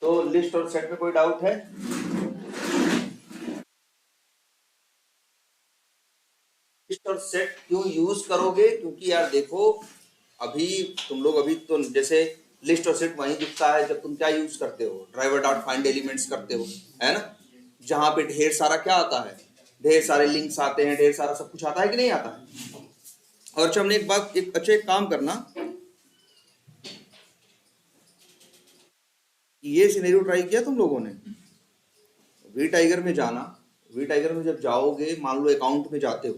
तो लिस्ट और सेट में कोई डाउट है? लिस्ट और सेट क्यों यूज करोगे? क्योंकि यार देखो, अभी तुम लोग अभी तो जैसे लिस्ट और सेट वहीं दिखता है जब तुम क्या यूज करते हो, ड्राइवर डॉट फाइंड एलिमेंट्स करते हो, है ना, जहां पे ढेर सारा क्या आता है, ढेर सारे लिंक्स आते हैं, ढेर सारा सब कुछ आता है कि नहीं आता है। और अच्छा, हमने एक बात, एक काम करना, ये सिनेरियो ट्राई किया तुम लोगों ने? वी टाइगर में जाना, वी टाइगर में जब जाओगे, मान लो अकाउंट में जाते हो,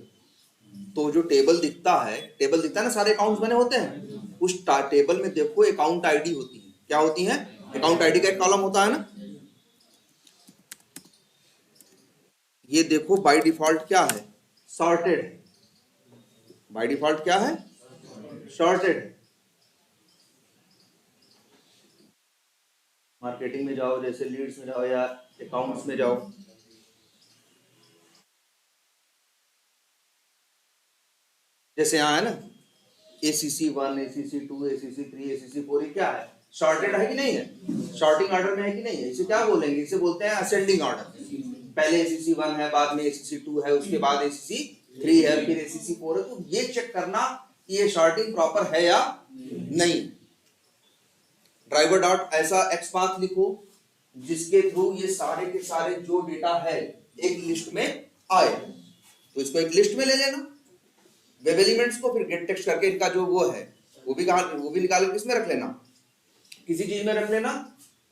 तो जो टेबल दिखता है ना, सारे अकाउंट्स बने होते हैं, उस टेबल में देखो अकाउंट आईडी होती है। क्या होती है? अकाउंट आईडी का एक कॉलम होता है ना। ये देखो बाय डिफॉल्ट क्या है, सॉर्टेड है। बाय डिफॉल्ट क्या है, सॉर्टेड है। मार्केटिंग में जाओ, जैसे लीड्स में जाओ या अकाउंट्स में जाओ, जैसे यहाँ है ना ACC1, ACC2, ACC3, ACC4, ये क्या है, सॉर्टेड है कि नहीं है, सॉर्टिंग ऑर्डर में है कि नहीं है। इसे क्या बोलेंगे? इसे बोलते हैं असेंडिंग ऑर्डर। पहले ACC1 है, बाद में ACC2 है, उसके बाद ACC3 है, फिर ACC4 है। तो ये चेक करना कि ये सॉर्टिंग प्रॉपर है या नहीं। ड्राइवर डॉट ऐसा एक्स पाथ लिखो जिसके थ्रू ये सारे के सारे जो डेटा है एक लिस्ट में आए, तो इसको एक लिस्ट में ले लेना, वेब एलिमेंट्स को, फिर गेट टेक्स्ट करके इनका जो वो है वो भी निकाल के किसमें रख लेना, किसी चीज में रख लेना,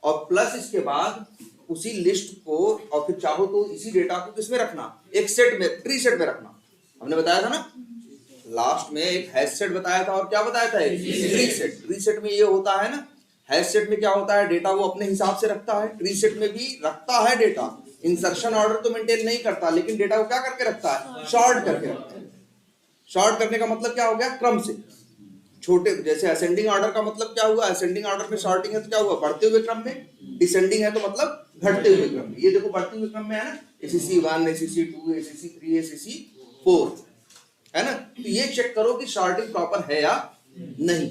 और प्लस इसके बाद उसी लिस्ट को, और फिर चाहो तो इसी डेटा को किसमें रखना, एक सेट में, ट्री सेट में रखना। हमने बताया था ना लास्ट में, एक हैश सेट बताया था, और क्या बताया था, एक ट्री सेट। ट्री सेट में ये होता है ना, हैश सेट में क्या होता है, डेटा वो अपने हिसाब से रखता है, ट्री सेट में भी रखता है डेटा, इंसर्शन ऑर्डर तो मेंटेन नहीं करता, लेकिन डेटा को क्या करके रखता है, सॉर्ट करके रखता है। सॉर्ट करने का मतलब क्या हो गया, क्रम से, छोटे, जैसे असेंडिंग ऑर्डर का मतलब क्या हुआ, असेंडिंग ऑर्डर में सॉर्टिंग है तो क्या हुआ, बढ़ते हुए क्रम में, डिसेंडिंग है तो मतलब घटते हुए क्रम में। ये देखो बढ़ते हुए क्रम में है ना, ACC1, ACC2, ACC3, ACC4, है ना। तो ये चेक करो कि सॉर्टिंग प्रॉपर है या नहीं,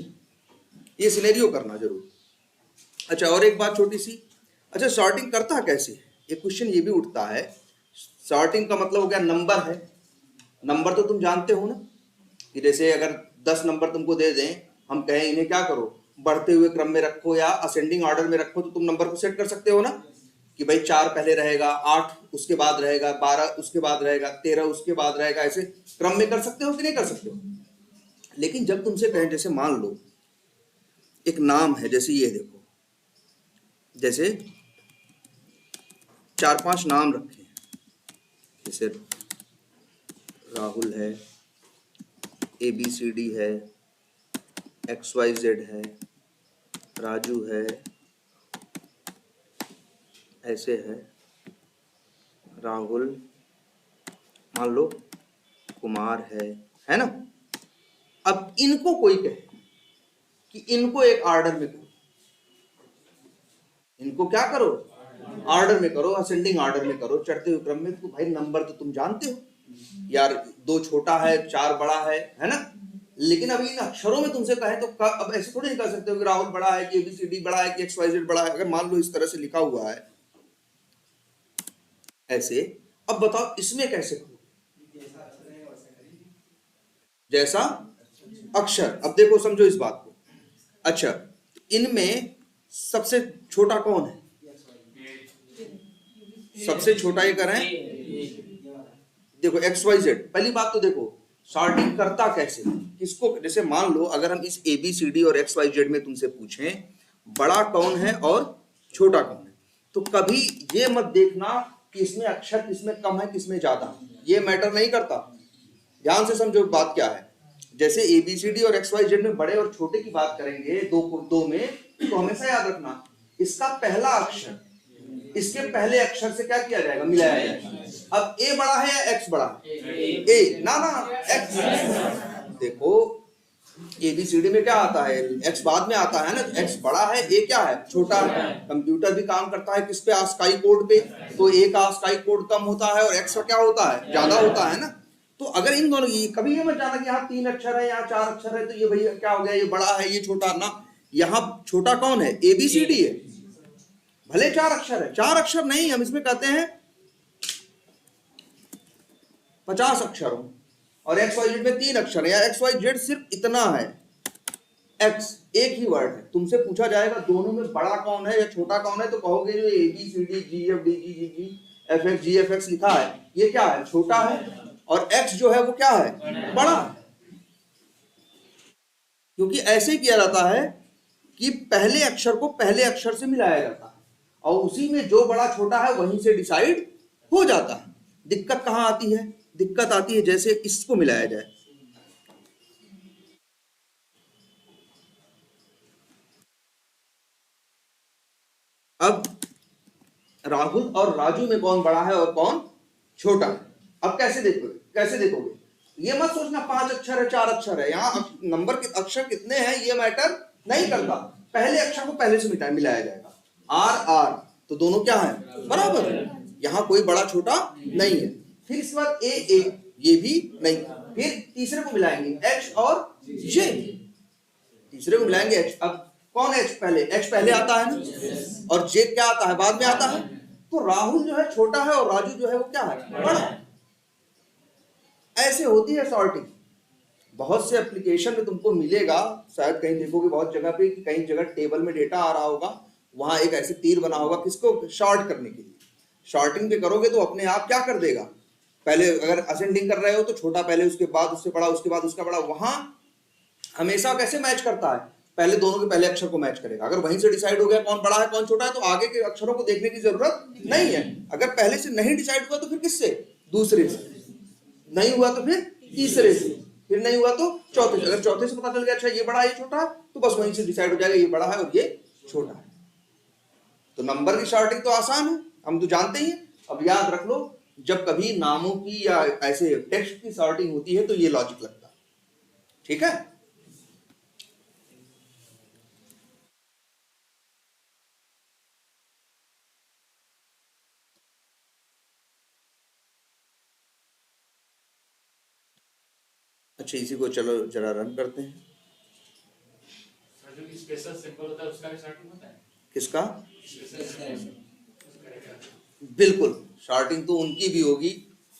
ये सिनेरियो करना जरूर। अच्छा, और एक बात छोटी सी, अच्छा सॉर्टिंग करता कैसे, एक क्वेश्चन ये भी उठता है। सॉर्टिंग का मतलब हो गया नंबर है, नंबर तो तुम जानते हो ना, कि जैसे अगर 10 नंबर तुमको दे दें, हम कहें इन्हें क्या करो, बढ़ते हुए क्रम में रखो या असेंडिंग ऑर्डर में रखो, तो तुम नंबर को सेट कर सकते हो ना, कि भाई 4 पहले रहेगा, 8 उसके बाद रहेगा, 12 उसके बाद रहेगा, 13 उसके बाद रहेगा, ऐसे क्रम में कर सकते हो कि नहीं कर सकते हो। लेकिन जब तुमसे कहें, जैसे मान लो एक नाम है, जैसे ये देखो, जैसे 4-5 नाम रखे, जैसे राहुल है, ABCD है, XYZ है, राजू है, ऐसे है, राहुल, मान लो कुमार है ना। अब इनको कोई कहे कि इनको एक ऑर्डर में करो, इनको क्या करो, ऑर्डर में करो, असेंडिंग ऑर्डर में करो, चढ़ते हुए क्रम में। तो भाई नंबर तो तुम जानते हो यार, 2 छोटा है, 4 बड़ा है ना। लेकिन अभी इन अक्षरों में तुमसे कहे तो अब ऐसे थोड़ी नहीं कर सकते हो कि राहुल बड़ा है, कि ABCD बड़ा है, कि XYZ बड़ा है। अगर मान लो इस तरह से लिखा हुआ है ऐसे, अब बताओ इसमें कैसे करो, जैसा अक्षर। अब देखो समझो इस बात को। अच्छा, इनमें सबसे छोटा कौन है, सबसे छोटा ये करें, देखो XYZ। पहली बात तो देखो सॉर्टिंग करता कैसे, किसको, जैसे मान लो अगर हम इस ABCD और XYZ में तुमसे पूछें बड़ा कौन है और छोटा कौन है, तो कभी ये मत देखना कि इसमें अक्षर किसमें कम है किसमें ज्यादा है, ये मैटर नहीं करता। ध्यान से समझो बात क्या है। जैसे ABCD और XYZ में बड़े और छोटे की बात करेंगे दो में, तो हमेशा याद रखना इसका पहला अक्षर इसके पहले अक्षर से क्या किया जाएगा, मिलाया जाएगा। अब A बड़ा है या X बड़ा है, A ना X। देखो ABCD में क्या आता है, X बाद में आता है ना, X बड़ा है, A क्या है, छोटा है। कंप्यूटर भी काम करता है किस पे, ASCII कोड पे, तो A का ASCII कोड कम होता है और X का क्या होता है, ज्यादा होता है ना। तो अगर इन दोनों, कभी ये मत जाना कि यहाँ 3 अक्षर है, यहाँ 4 अक्षर है, तो ये भैया क्या हो गया, ये बड़ा है ये छोटा ना। यहाँ छोटा कौन है, ABCD है, भले 4 अक्षर है, 4 अक्षर नहीं, हम इसमें कहते हैं 50 अक्षर हो, और एक्स वाई जेड में 3 अक्षर है, या एक्स वाई जेड सिर्फ इतना है, एक्स एक ही वर्ड है। तुमसे पूछा जाएगा दोनों में बड़ा कौन है या छोटा कौन है, तो कहोगे जो A B C D G F D G G G F X G F X लिखा है, ये क्या है, छोटा है, और एक्स जो है वो क्या है, बड़ा है। क्योंकि ऐसे ही किया जाता है कि पहले अक्षर को पहले अक्षर से मिलाया जाता है, और उसी में जो बड़ा छोटा है वहीं से डिसाइड हो जाता है। दिक्कत कहां आती है, दिक्कत आती है जैसे इसको मिलाया जाए, अब राहुल और राजू में कौन बड़ा है और कौन छोटा है। अब कैसे देखोगे, कैसे देखोगे, ये मत सोचना 5 अक्षर है 4 अक्षर है, यहाँ नंबर के अक्षर कितने हैं ये मैटर नहीं करता, पहले अक्षर को पहले से मिलाया जाएगा। आर आर तो दोनों क्या है, बराबर है, यहाँ कोई बड़ा छोटा नहीं है। फिर इसके बाद ए ए, ये भी नहीं, फिर तीसरे को मिलाएंगे एच और जे, तीसरे को मिलाएंगे एच। अब कौन एच पहले, एच पहले आता है ना, और जे क्या आता है, बाद में आता है। तो राहुल जो है छोटा है और राजू जो है वो क्या है, बड़ा है। ऐसे होती है सॉर्टिंग। बहुत से एप्लीकेशन में तुमको मिलेगा, शायद कहीं देखोगे बहुत जगह पे कि कहीं जगह टेबल में डेटा आ रहा होगा, वहां एक ऐसे तीर बना होगा किसको, शॉर्ट करने के लिए। शॉर्टिंग पे करोगे तो अपने आप क्या कर देगा, पहले अगर असेंडिंग कर रहे हो तो छोटा पहले, उसके बाद उससे बड़ा, उसके बाद उसका बड़ा। वहां हमेशा कैसे मैच करता है, पहले दोनों के पहले अक्षर को मैच करेगा। अगर वहीं से डिसाइड हो गया कौन बड़ा है कौन छोटा है, तो आगे के अक्षरों को देखने की जरूरत नहीं है। अगर पहले से नहीं डिसाइड हुआ तो फिर किससे, दूसरे से, नहीं हुआ तो फिर तीसरे से, फिर नहीं हुआ तो चौथे से। अगर चौथे से पता चल गया अच्छा ये बड़ा है ये छोटा है, तो बस वहीं से डिसाइड हो जाएगा ये बड़ा है और ये छोटा है। तो नंबर की शॉर्टिंग तो आसान है, हम तो जानते ही हैं। अब याद रख लो, जब कभी नामों की या ऐसे टेक्स्ट की सॉर्टिंग होती है तो ये लॉजिक लगता है, ठीक है। अच्छा इसी को चलो जरा रन करते हैं। जो स्पेशल सिंबल होता है उसका भी सॉर्टिंग होता है, किसका, स्पेशल बिल्कुल शॉर्टिंग तो उनकी भी होगी,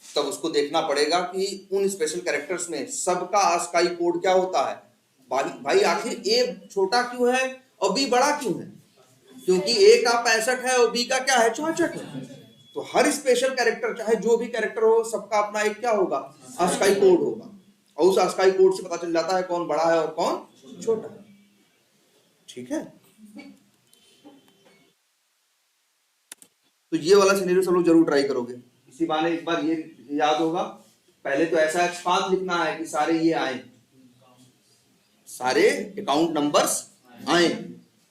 तब उसको देखना पड़ेगा कि उन स्पेशल कैरेक्टर्स में सबका आस्काई कोड क्या होता है। भाई आखिर ए छोटा क्यों है और बी बड़ा क्यों है, क्योंकि ए का 65 है और बी का क्या है 64 है। तो हर स्पेशल कैरेक्टर चाहे जो भी कैरेक्टर हो, सबका अपना एक क्या होगा, आस्काई कोड होगा, और उस आस्काई कोड से पता चल जाता है कौन बड़ा है और कौन छोटा है, ठीक है। तो ये वाला सिनेरियो सब लोग जरूर ट्राई करोगे, इसी बहाने एक बार ये याद होगा। पहले तो ऐसा एक्सपांस लिखना है कि सारे ये आए, सारे अकाउंट नंबर्स आए,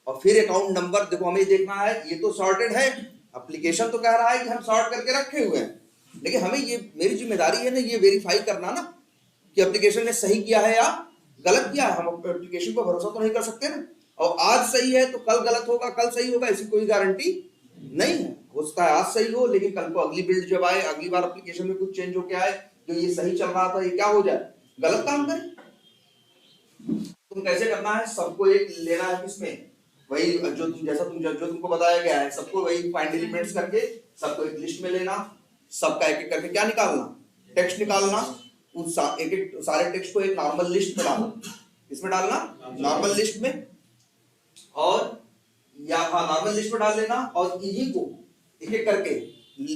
और फिर अकाउंट नंबर देखो हमें देखना है, ये तो सॉर्टेड है, एप्लीकेशन तो कह रहा है कि हम सॉर्ट करके रखे हुए हैं, लेकिन हमें ये मेरी जिम्मेदारी है ना ये वेरीफाई करना ना कि एप्लीकेशन ने सही किया है या गलत किया है। हम एप्लीकेशन पर भरोसा तो नहीं कर सकते ना, और आज सही है तो कल गलत होगा, कल सही होगा, ऐसी कोई गारंटी नहीं है। हो सकता है आज सही हो लेकिन कल को अगली बिल्ड जब आए, अगली बार एप्लीकेशन में कुछ चेंज होके आए, जो ये सही चल रहा था ये क्या हो जाए, गलत काम करे। तुम कैसे करना है, सबको एक लेना है किसमें, वही जो तुमको बताया गया है, सबको वही फाइंड एलिमेंट्स करके सबको एक लिस्ट में लेना, सबका एक एक करके क्या निकालना, टेक्स्ट निकालना, उस एक एक सारे टेक्स्ट को एक नॉर्मल लिस्ट में डालना, इसमें डालना नॉर्मल लिस्ट में, और या हाँ नॉर्मल लिस्ट में डाल लेना, और इन्हीं को एक एक करके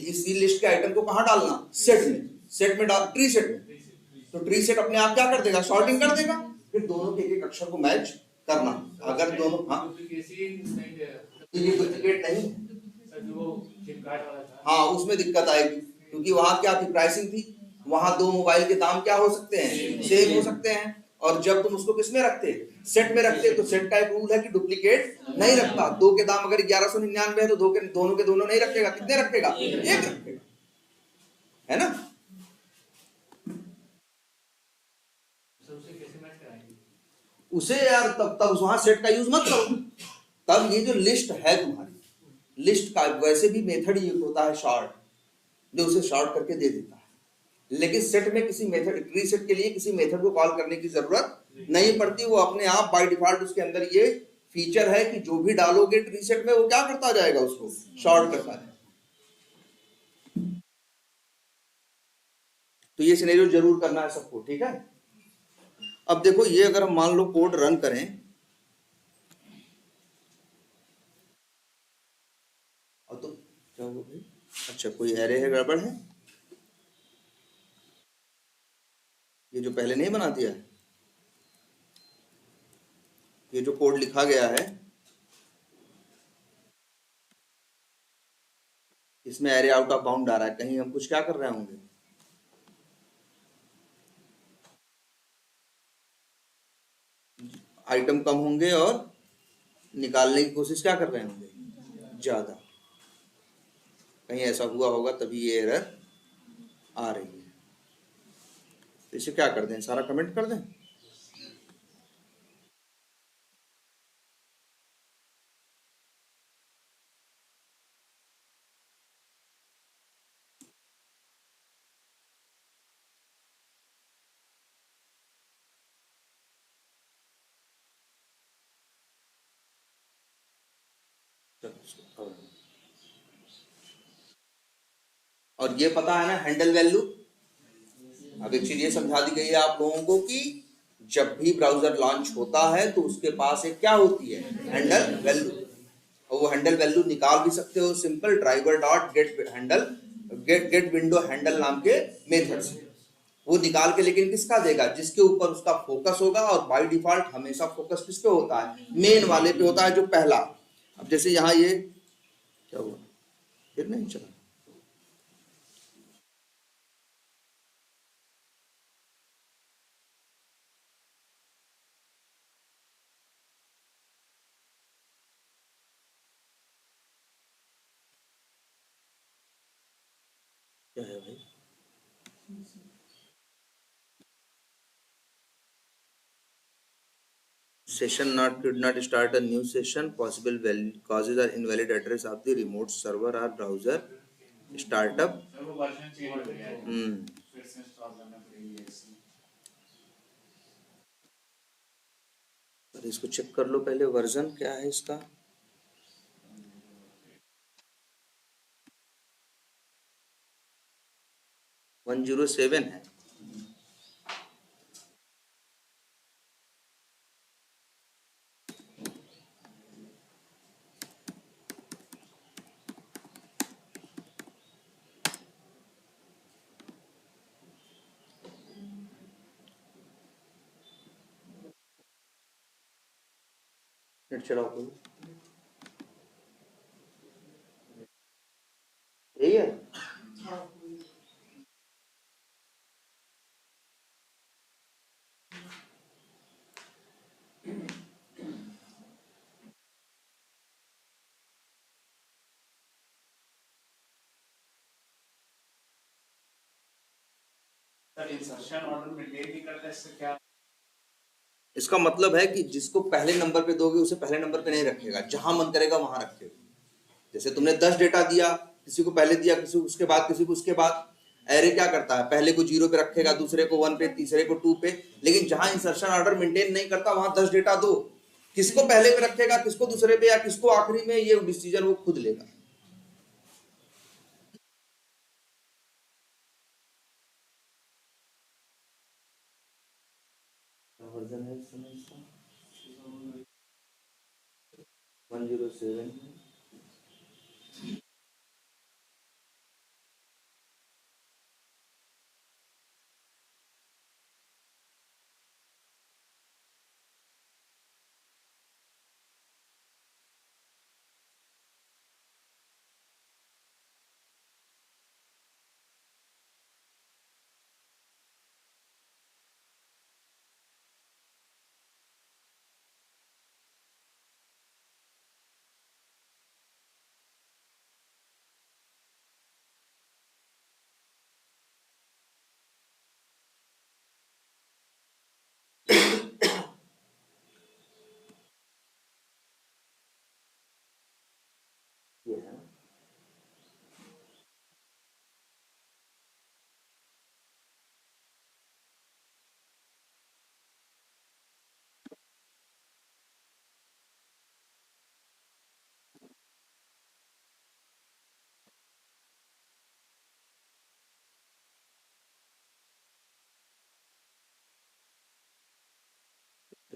इसी लिस्ट के आइटम को कहाँ डालना, सेट में डाल, ट्री सेट में। तो ट्री सेट अपने आप क्या कर देगा, सॉर्टिंग कर देगा। फिर दोनों के एक एक अक्षर को मैच करना, अगर दोनों डुप्लीकेट नहीं, हाँ उसमें दिक्कत आएगी, क्योंकि वहां क्या थी, प्राइसिंग थी, वहां दो मोबाइल के दाम क्या हो सकते हैं, सेम हो सकते हैं। और जब तुम उसको किसमें रखते, सेट में रखते, तो सेट का एक रूल है कि डुप्लीकेट नहीं रखता। दो के दाम अगर 1199 है तो दोनों के दोनों नहीं रखेगा, कितने रखेगा, एक रखेगा, है ना। उसे यार तब वहां सेट का यूज मत करो। तब ये जो लिस्ट है तुम्हारी, लिस्ट का वैसे भी मेथड यूज होता है शॉर्ट, जो उसे शॉर्ट करके दे देता है, लेकिन सेट में किसी मेथड, ट्री सेट के लिए किसी मेथड को कॉल करने की जरूरत नहीं पड़ती, वो अपने आप बाय डिफॉल्ट उसके अंदर ये फीचर है कि जो भी डालोगे रीसेट में वो क्या करता जाएगा, उसको शॉर्ट करता है। तो ये सिनेरियो जरूर करना है सबको, ठीक है। अब देखो ये अगर हम मान लो कोड रन करें, और तो क्या हुआ भाई, अच्छा कोई एरे है, गड़बड़ है, ये जो पहले नहीं बना दिया है, ये जो कोड लिखा गया है इसमें एरे आउट ऑफ बाउंड आ रहा है, कहीं हम कुछ क्या कर रहे होंगे, आइटम कम होंगे और निकालने की कोशिश क्या कर रहे होंगे ज्यादा, कहीं ऐसा हुआ होगा तभी ये एरर आ रही है। तो इसे क्या कर दें, सारा कमेंट कर दें। और ये पता है ना हैंडल वैल्यू, अब एक चीज ये समझा दी गई है आप लोगों को कि जब भी ब्राउजर लॉन्च होता है तो उसके पास एक क्या होती है, हैंडल वैल्यू, और वो हैंडल वैल्यू निकाल भी सकते हो simple driver dot get handle get window handle नाम के मेथड से। वो निकाल के लेकिन किसका देगा, जिसके ऊपर उसका फोकस होगा, और बाय डिफॉल्ट हमेशा फोकस किस पे होता है, मेन वाले पे होता है जो पहला। अब जैसे यहाँ ये क्या हुआ, फिर नहीं चला, क्या है भाई, session not could not start a new session, possible valid causes are invalid address of the remote server or browser startup। Sir वो वर्जन चेंज हो गया है, हम्म, फिर से इंस्टॉल करना पड़ेगी ऐसे। पर इसको चेक कर लो पहले, वर्जन क्या है इसका, 107 है। नेट चलाओ कोई, यही है। सर इंसर्शन ऑर्डर मेंटेन नहीं करता, इससे क्या? इसका मतलब है कि जिसको पहले नंबर पे दोगे उसे पहले नंबर पे नहीं रखेगा, जहां मन करेगा वहां रखेगा। जैसे तुमने 10 डेटा दिया, किसी को पहले दिया, किसी को उसके बाद, किसी को उसके बाद, एरे क्या करता है, पहले को 0 पे रखेगा, दूसरे को 1 पे, तीसरे को 2 पे। लेकिन जहां इंसर्शन ऑर्डर मेंटेन नहीं करता वहां 10 डेटा दो, किसको पहले पे रखेगा, किसको दूसरे पे, या किसको आखिरी में, ये डिसीजन वो खुद लेगा। वर्जन है इस समय इसका 107।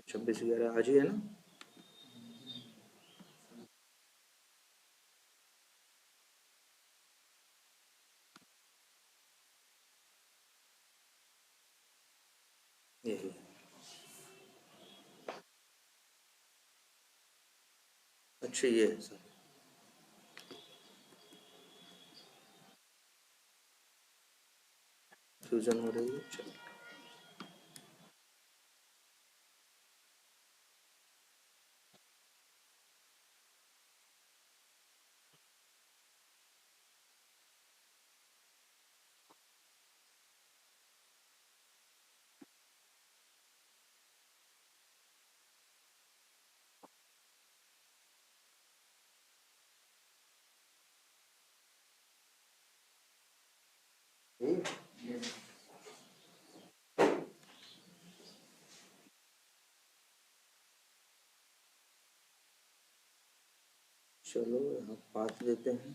26/11 आज ही है ना? यही है। अच्छा ये है सर। फ्यूजन हो रही है, चलो। चलो यहाँ पाथ देते हैं।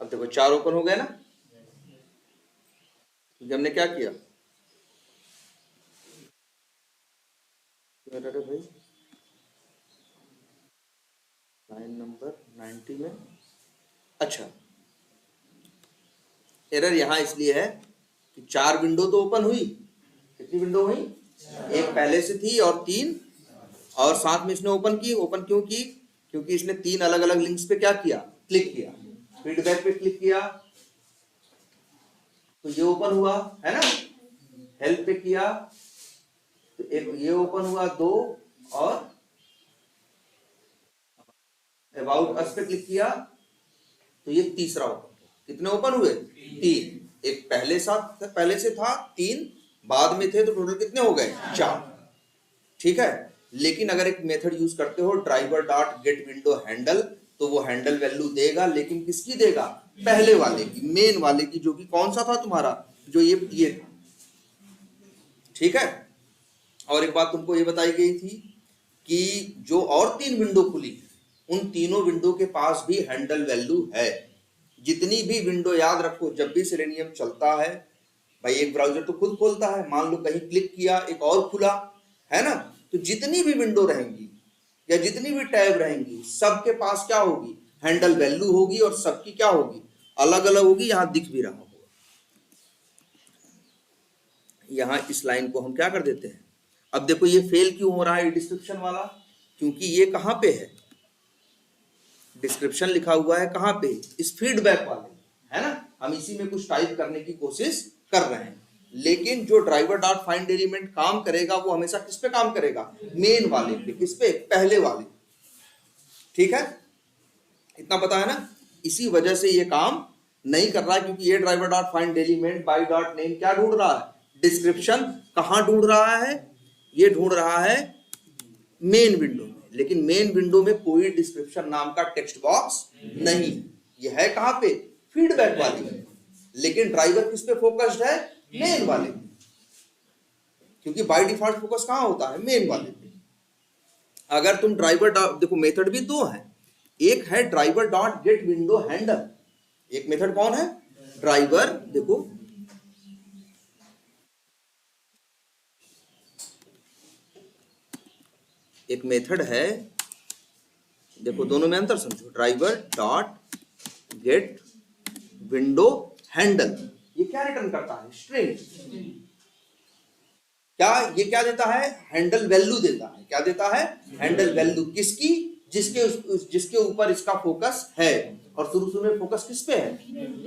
अब देखो 4 ओपन हो गए ना, क्योंकि हमने क्या किया, अरे भाई लाइन नंबर 90 में। अच्छा, एरर यहाँ इसलिए है कि 4 विंडो तो ओपन हुई। कितनी विंडो हुई? एक पहले से थी और 3 और साथ में इसने ओपन की। ओपन क्यों की? क्योंकि इसने 3 अलग अलग लिंक्स पे क्या किया, क्लिक किया। फीडबैक पे क्लिक किया तो ये ओपन हुआ है ना, हेल्प पे किया तो एक ये ओपन हुआ 2, और अबाउट अस पे क्लिक किया तो ये तीसरा ओपन। कितने ओपन हुए? 3। एक पहले से था, 3 बाद में थे, तो टोटल कितने हो गए? 4। ठीक है। लेकिन अगर एक मेथड यूज करते हो driver dot get window handle, तो वो हैंडल वैल्यू देगा, लेकिन किसकी देगा? पहले वाले की, मेन वाले की, जो कि कौन सा था तुम्हारा, जो ये था। ठीक है। और एक बात तुमको ये बताई गई थी कि जो और 3 विंडो खुली, उन तीनों विंडो के पास भी हैंडल वैल्यू है। जितनी भी विंडो, याद रखो, जब भी सेलेनियम चलता है भाई, एक ब्राउजर तो खुद खोलता है, मान लो कहीं क्लिक किया एक और खुला, है ना, तो जितनी भी विंडो रहेंगी या जितनी भी टैब रहेंगी, सबके पास क्या होगी? हैंडल वैल्यू होगी, और सबकी क्या होगी? अलग अलग होगी। यहां दिख भी रहा होगा। यहां इस लाइन को हम क्या कर देते हैं, अब देखो ये फेल क्यों हो रहा है डिस्क्रिप्शन वाला, क्योंकि ये कहां पे है, डिस्क्रिप्शन लिखा हुआ है कहां पे, इस फीडबैक वाले, है ना। हम इसी में कुछ टाइप करने की कोशिश कर रहे हैं, लेकिन जो ड्राइवर डॉट फाइंड एलिमेंट काम करेगा वो हमेशा किस पे काम करेगा? मेन वाले पे। किस पे? पहले वाले। ठीक है, इतना पता है ना। इसी वजह से ये काम नहीं कर रहा है, क्योंकि ये driver dot find element by dot name क्या ढूंढ रहा है? डिस्क्रिप्शन। कहां ढूंढ रहा है? ये ढूंढ रहा है मेन विंडो में, लेकिन मेन विंडो में कोई डिस्क्रिप्शन नाम का टेक्स्ट बॉक्स नहीं है। ये है कहां पे? फीडबैक वाली में। लेकिन ड्राइवर किस पे फोकस्ड है? मेन वाले पे, क्योंकि बाय डिफॉल्ट फोकस कहां होता है? मेन वाले पे। अगर तुम ड्राइवर देखो, मेथड भी 2 है। एक है driver dot get window handle, एक मेथड कौन है? ड्राइवर। देखो एक मेथड है, देखो दोनों में अंतर समझो। Driver dot get window handle, ये क्या रिटर्न करता है? स्ट्रिंग। क्या ये क्या देता है? हैंडल वैल्यू देता है। क्या देता है? Handle value. किसकी? जिसके ऊपर इसका फोकस है। और शुरू में फोकस किस पे है?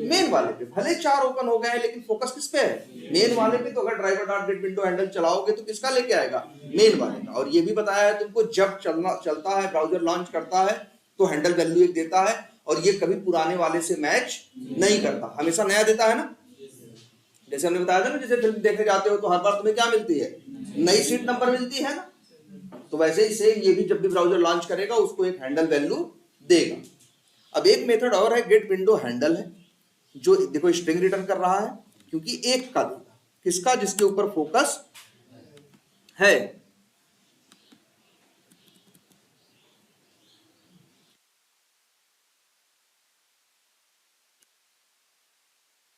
मेन वाले पे। भले 4 ओपन हो गए हैं, लेकिन फोकस किस पे है? मेन वाले पे। तो अगर driver dot get window handle चलाओगे तो किसका लेके आएगा? मेन वाले का। और ये भी बताया है तुमको, जब चलता है, ब्राउजर लॉन्च करता है, तो हैंडल वैल्यू एक देता है, और ये कभी पुराने वाले से मैच नहीं करता, हमेशा नया देता है ना। जैसे हमने बताया था ना, जैसे फिल्म देखने जाते हो तो हर बार तुम्हें क्या मिलती है? नई सीट नंबर मिलती है ना। तो वैसे ही सेम ये भी जब भी ब्राउजर लॉन्च करेगा, उसको एक हैंडल वैल्यू देगा। अब एक मेथड और है गेट विंडो हैंडल है, जो देखो स्ट्रिंग रिटर्न कर रहा है, क्योंकि एक का देगा, किसका, जिसके ऊपर फोकस है।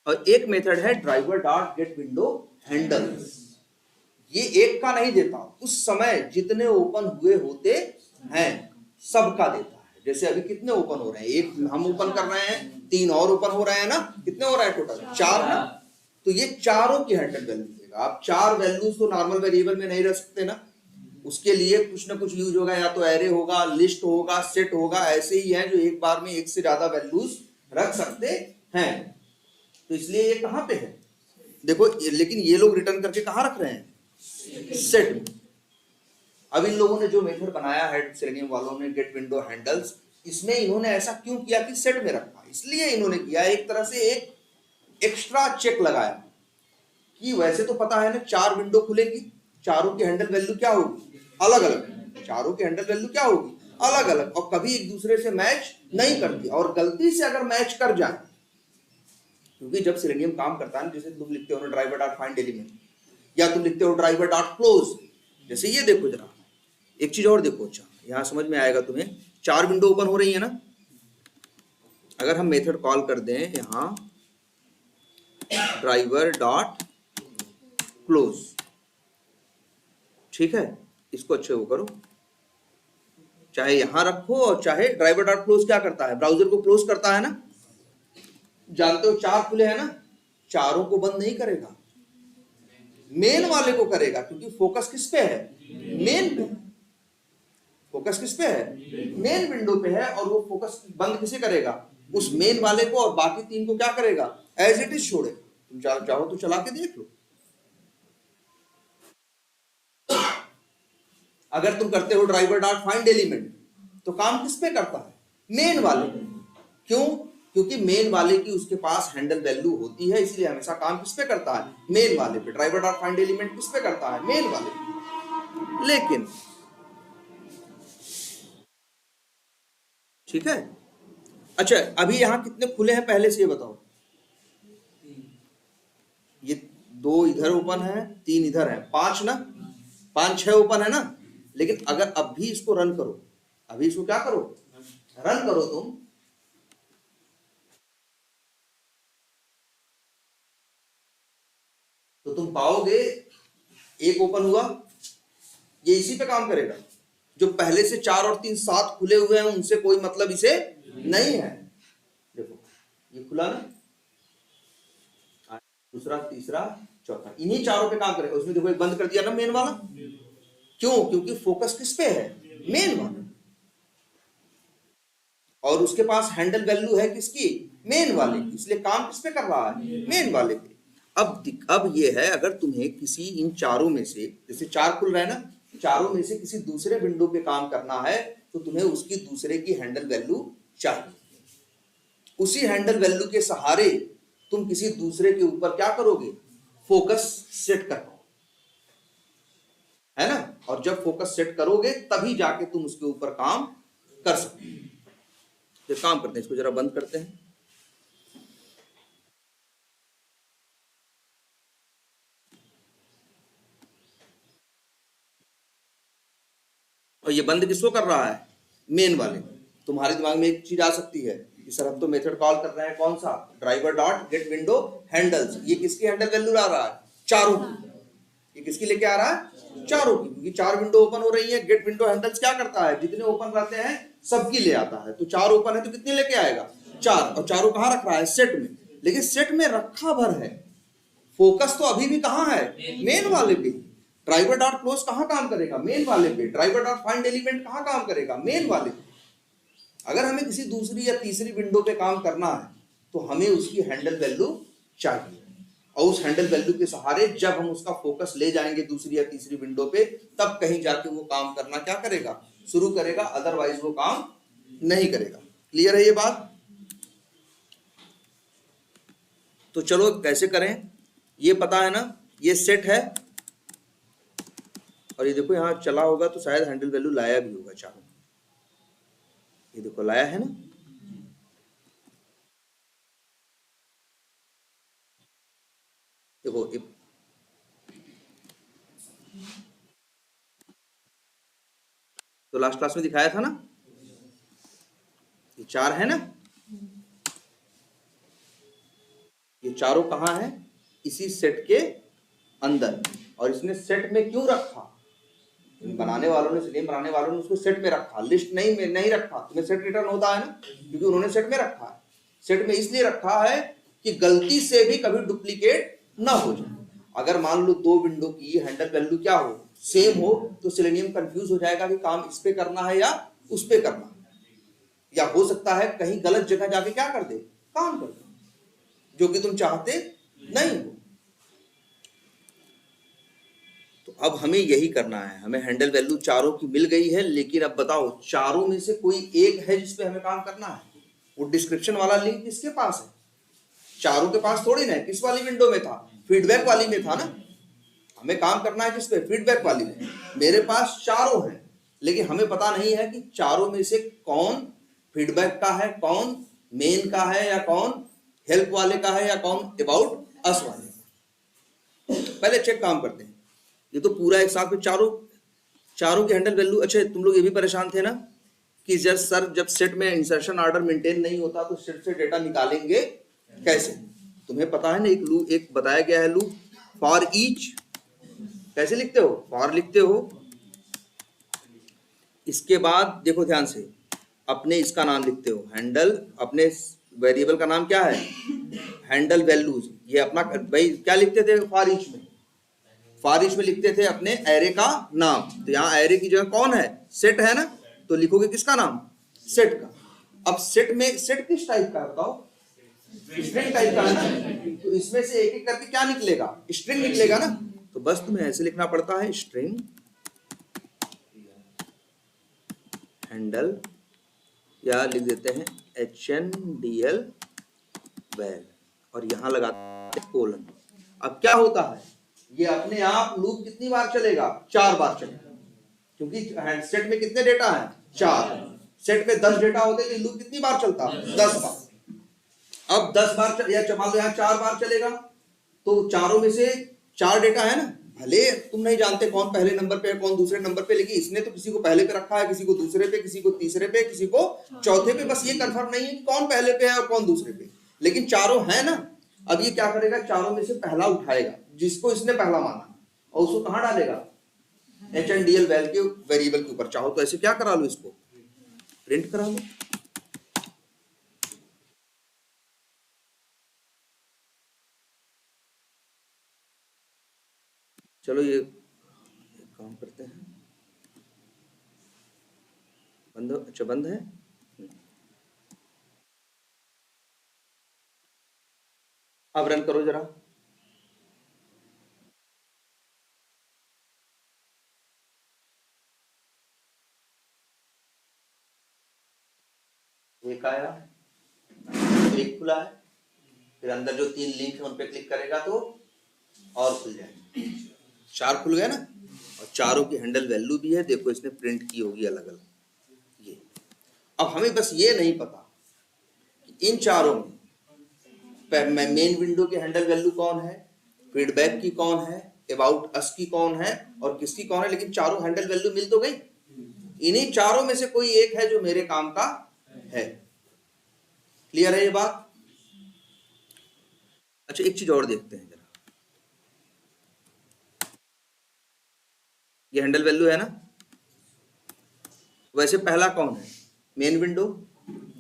और एक मेथड है driver dot get window handle, ये एक का नहीं देता, उस समय जितने ओपन हुए होते हैं सबका देता है। जैसे अभी कितने ओपन हो रहे हैं, एक हम ओपन कर रहे हैं, 3 और ओपन हो रहे हैं ना, कितने हो रहे हैं टोटल, 4 ना, तो ये चारों की हैंडल वैल्यू देगा। आप 4 वैल्यूज तो नॉर्मल वेरिएबल में नहीं रख सकते ना, उसके लिए कुछ ना कुछ यूज होगा, या तो एरे होगा, लिस्ट होगा, सेट होगा, ऐसे ही है जो एक बार में एक से ज्यादा वैल्यूज रख सकते हैं। तो इसलिए ये कहां पे है देखो, लेकिन ये लोग रिटर्न करके कहां रख रहे हैं, सेट में। अब इन लोगों ने जो मेथड बनाया है सेलेनियम वालों ने गेट विंडो हैंडल्स, इसमें इन्होंने ऐसा क्यों किया कि सेट में रखा, इसलिए इन्होंने किया एक तरह से एक एक्स्ट्रा चेक लगाया कि वैसे तो पता है ना 4 विंडो खुलेंगी, चारों की हैंडल वैल्यू क्या होगी, अलग अलग, चारों की हैंडल वैल्यू क्या होगी, अलग अलग, और कभी एक दूसरे से मैच नहीं करती, और गलती से अगर मैच कर जाए, क्योंकि जब सेलेनियम काम करता है, जैसे तुम लिखते हो ना ड्राइवर डॉट फाइंड एलिमेंट, या तुम लिखते हो ड्राइवर डॉट क्लोज, जैसे ये देखो जरा, एक चीज और देखो, अच्छा यहां समझ में आएगा तुम्हें, 4 विंडो ओपन हो रही है ना, अगर हम मेथड कॉल कर दें यहां ड्राइवर डॉट क्लोज, ठीक है, इसको अच्छे वो करो, चाहे यहां रखो और चाहे ड्राइवर डॉट क्लोज क्या करता है, ब्राउजर को क्लोज करता है ना, जानते हो 4 खुले हैं ना, चारों को बंद नहीं करेगा, मेन वाले को करेगा, क्योंकि फोकस किस पे है, मेन पे, फोकस किस पे है, मेन विंडो पे है, और वो फोकस बंद किसे करेगा, उस मेन वाले को, और बाकी 3 को क्या करेगा, एज इट इज छोड़ेगा। तुम चाहो तो चला के देख लो, अगर तुम करते हो ड्राइवर डॉट फाइंड एलिमेंट, तो काम किस पे करता है, मेन वाले पे, क्यों, क्योंकि मेन वाले की उसके पास हैंडल वैल्यू होती है, इसलिए हमेशा काम किस पे करता है, मेन वाले पे। ड्राइवर डॉट फाइंड एलिमेंट किस पे करता है, मेन वाले पे। लेकिन ठीक है, अच्छा अभी यहां कितने खुले हैं पहले से ये बताओ, ये 2 इधर ओपन है, 3 इधर है, 5 ना, 5-6 ओपन है ना, लेकिन अगर अब भी इसको रन करो, अभी इसको क्या करो, रन करो तुम, तो तुम पाओगे एक ओपन हुआ, ये इसी पे काम करेगा, जो पहले से 4 और 3 7 खुले हुए हैं उनसे कोई मतलब इसे नहीं है। देखो ये खुला ना, दूसरा, तीसरा, चौथा, इन्हीं चारों पे काम करेगा। उसमें देखो एक बंद कर दिया ना मेन वाला, क्यों, क्योंकि फोकस किस पे है, मेन वाला, और उसके पास हैंडल वैल्यू है किसकी, मेन वाले की, इसलिए काम किस पे कर रहा है, मेन वाले पे। अब ये है, अगर तुम्हें किसी इन चारों में से, जैसे 4 खुल रहा है ना, चारों में से किसी दूसरे विंडो पे काम करना है, तो तुम्हें उसकी दूसरे की हैंडल वैल्यू चाहिए, उसी हैंडल वैल्यू के सहारे तुम किसी दूसरे के ऊपर क्या करोगे, फोकस सेट कर पाओ, है ना, और जब फोकस सेट करोगे तभी जाके तुम उसके ऊपर काम कर सकते हो। तो काम करते हैं, इसको जरा बंद करते हैं, और ये बंद किसको कर रहा है, मेन वाले। तुम्हारे दिमाग में एक चीज आ सकती है कि सर हम तो मेथड कॉल कर रहे हैं कौन सा, driver dot get window handles, ये किसकी हैंडल वैल्यू ला रहा है, चारों की, ये किसकी लेके आ रहा है, चारों की, क्योंकि 4 विंडो ओपन हो रही है। गेट विंडो हैंडल्स क्या करता है, जितने ओपन रहते हैं सबकी ले आता है, तो 4 ओपन है तो कितने लेके आएगा, 4, और चारों कहां रख रहा है, सेट में, लेकिन सेट में रखा भर है, फोकस तो अभी भी कहां है, मेन वाले पे। ड्राइवर डॉट क्लोज कहां काम करेगा, मेन वाले पे। ड्राइवर डॉट फाइंड एलिमेंट कहां काम करेगा, मेन वाले पे। अगर हमें किसी दूसरी या तीसरी विंडो पे काम करना है तो हमें उसकी हैंडल वैल्यू चाहिए, और उस हैंडल वैल्यू के सहारे जब हम उसका फोकस ले जाएंगे दूसरी या तीसरी विंडो पे, तब कहीं जाके वो काम करना क्या करेगा, शुरू करेगा, अदरवाइज वो काम नहीं करेगा। क्लियर है ये बात? तो चलो कैसे करें, ये पता है ना, ये सेट है, और ये देखो यहाँ चला होगा तो शायद हैंडल वैल्यू लाया भी होगा चारों, ये देखो लाया है ना, देखो तो लास्ट क्लास में दिखाया था ना, ये 4 है ना, ये चारों कहाँ है, इसी सेट के अंदर। और इसने सेट में क्यों रखा, बनाने वालों ने, सिस्टम बनाने वालों ने उसको सेट में रखा, लिस्ट नहीं रखा। तुम्हें सेट रिटर्न होता है ना, क्योंकि उन्होंने सेट में रखा है। सेट में इसलिए रखा है कि गलती से भी कभी डुप्लीकेट ना हो जाए। अगर मान लो 2 विंडो की हैंडल वैल्यू क्या हो, सेम हो, तो सेलेनियम कंफ्यूज हो जाएगा कि काम इस पे करना है या उस पे करना है, या हो सकता है कहीं गलत जगह जाके क्या कर दे, काम कर दे, जो कि तुम चाहते नहीं हो। तो अब हमें यही करना है, हमें हैंडल वैल्यू चारों की मिल गई है, लेकिन अब बताओ चारों में से कोई एक है जिसपे हमें काम करना है। वो डिस्क्रिप्शन वाला लिंक किसके पास है, चारों के पास थोड़ी ना है। किस वाली विंडो में था, फीडबैक वाली में था ना। हमें काम करना है जिसपे, फीडबैक वाली में। मेरे पास चारों हैं, लेकिन हमें पता नहीं है कि चारों में से कौन फीडबैक का है, कौन मेन का है, या कौन हेल्प वाले का है, या कौन अबाउट अस वाले का। पहले चेक काम करते हैं। ये तो पूरा एक साथ में चारों की हैंडल वैल्यू। अच्छा, तुम लोग ये भी परेशान थे ना कि जब सेट में इंसर्शन ऑर्डर मेंटेन नहीं होता तो सेट से डेटा निकालेंगे कैसे। तुम्हें पता है ना, एक बताया गया है लूप, फॉर ईच। कैसे लिखते हो, फॉर लिखते हो, इसके बाद देखो ध्यान से, अपने इसका नाम लिखते हो हैंडल, अपने वेरिएबल का नाम क्या है, हैंडल वैल्यूज। ये अपना भाई क्या लिखते थे फॉर ईच में, फॉर ईच में लिखते थे अपने एरे का नाम। तो यहाँ एरे की जगह कौन है, सेट है ना, तो लिखोगे किसका नाम, सेट का। अब सेट में, सेट किस टाइप का है बताओ, स्ट्रिंग टाइप का है ना, तो इसमें से एक एक करके क्या निकलेगा, स्ट्रिंग निकलेगा ना। तो बस तुम्हें ऐसे लिखना पड़ता है, स्ट्रिंग हैंडल, या लिख देते हैं HNDL वैल, और यहां लगाते हैं कोलन। अब क्या होता है, ये अपने आप लूप कितनी बार चलेगा, 4 बार चलेगा, क्योंकि सेट में कितने डेटा हैं, 4। सेट में 10 डेटा होते तो लूप कितनी बार चलता, 10 बार। अब 10 बार या मान लो यहाँ 4 बार चलेगा, तो चारों में से 4 डेटा है ना। भले तुम नहीं जानते कौन पहले नंबर पे है कौन दूसरे नंबर पे, लेकिन इसने तो किसी को पहले पे रखा है, किसी को दूसरे पे, किसी को तीसरे पे, किसी को चौथे पे। बस ये कंफर्म नहीं है कि कौन पहले पे है और कौन दूसरे पे, लेकिन चारों है ना। अब ये क्या करेगा, चारों में से पहला उठाएगा जिसको इसने पहला माना, और उसको कहां डालेगा, HNDL वैल के वेरिएबल के ऊपर। चाहो तो ऐसे क्या करा लो, इसको प्रिंट करा लो। चलो ये काम करते हैं, बंद। अच्छा बंद है, अब रन करो जरा। एक आया, एक खुला है, फिर अंदर जो 3 लिंक है उन पे क्लिक करेगा तो और खुल जाएगा। 4 खुल गए ना, और चारों की हैंडल वैल्यू भी है, देखो इसने प्रिंट की होगी अलग अलग ये। अब हमें बस ये नहीं पता कि इन चारों में मेन विंडो की हैंडल वैल्यू कौन है, फीडबैक की कौन है, अबाउट अस की कौन है, और किसकी कौन है, लेकिन चारों हैंडल वैल्यू मिल तो गई। इन्हीं चारों में से कोई एक है जो मेरे काम का है। क्लियर है ये बात। अच्छा एक चीज और देखते हैं जरा, ये हैंडल वैल्यू है ना, वैसे पहला कौन है, मेन विंडो,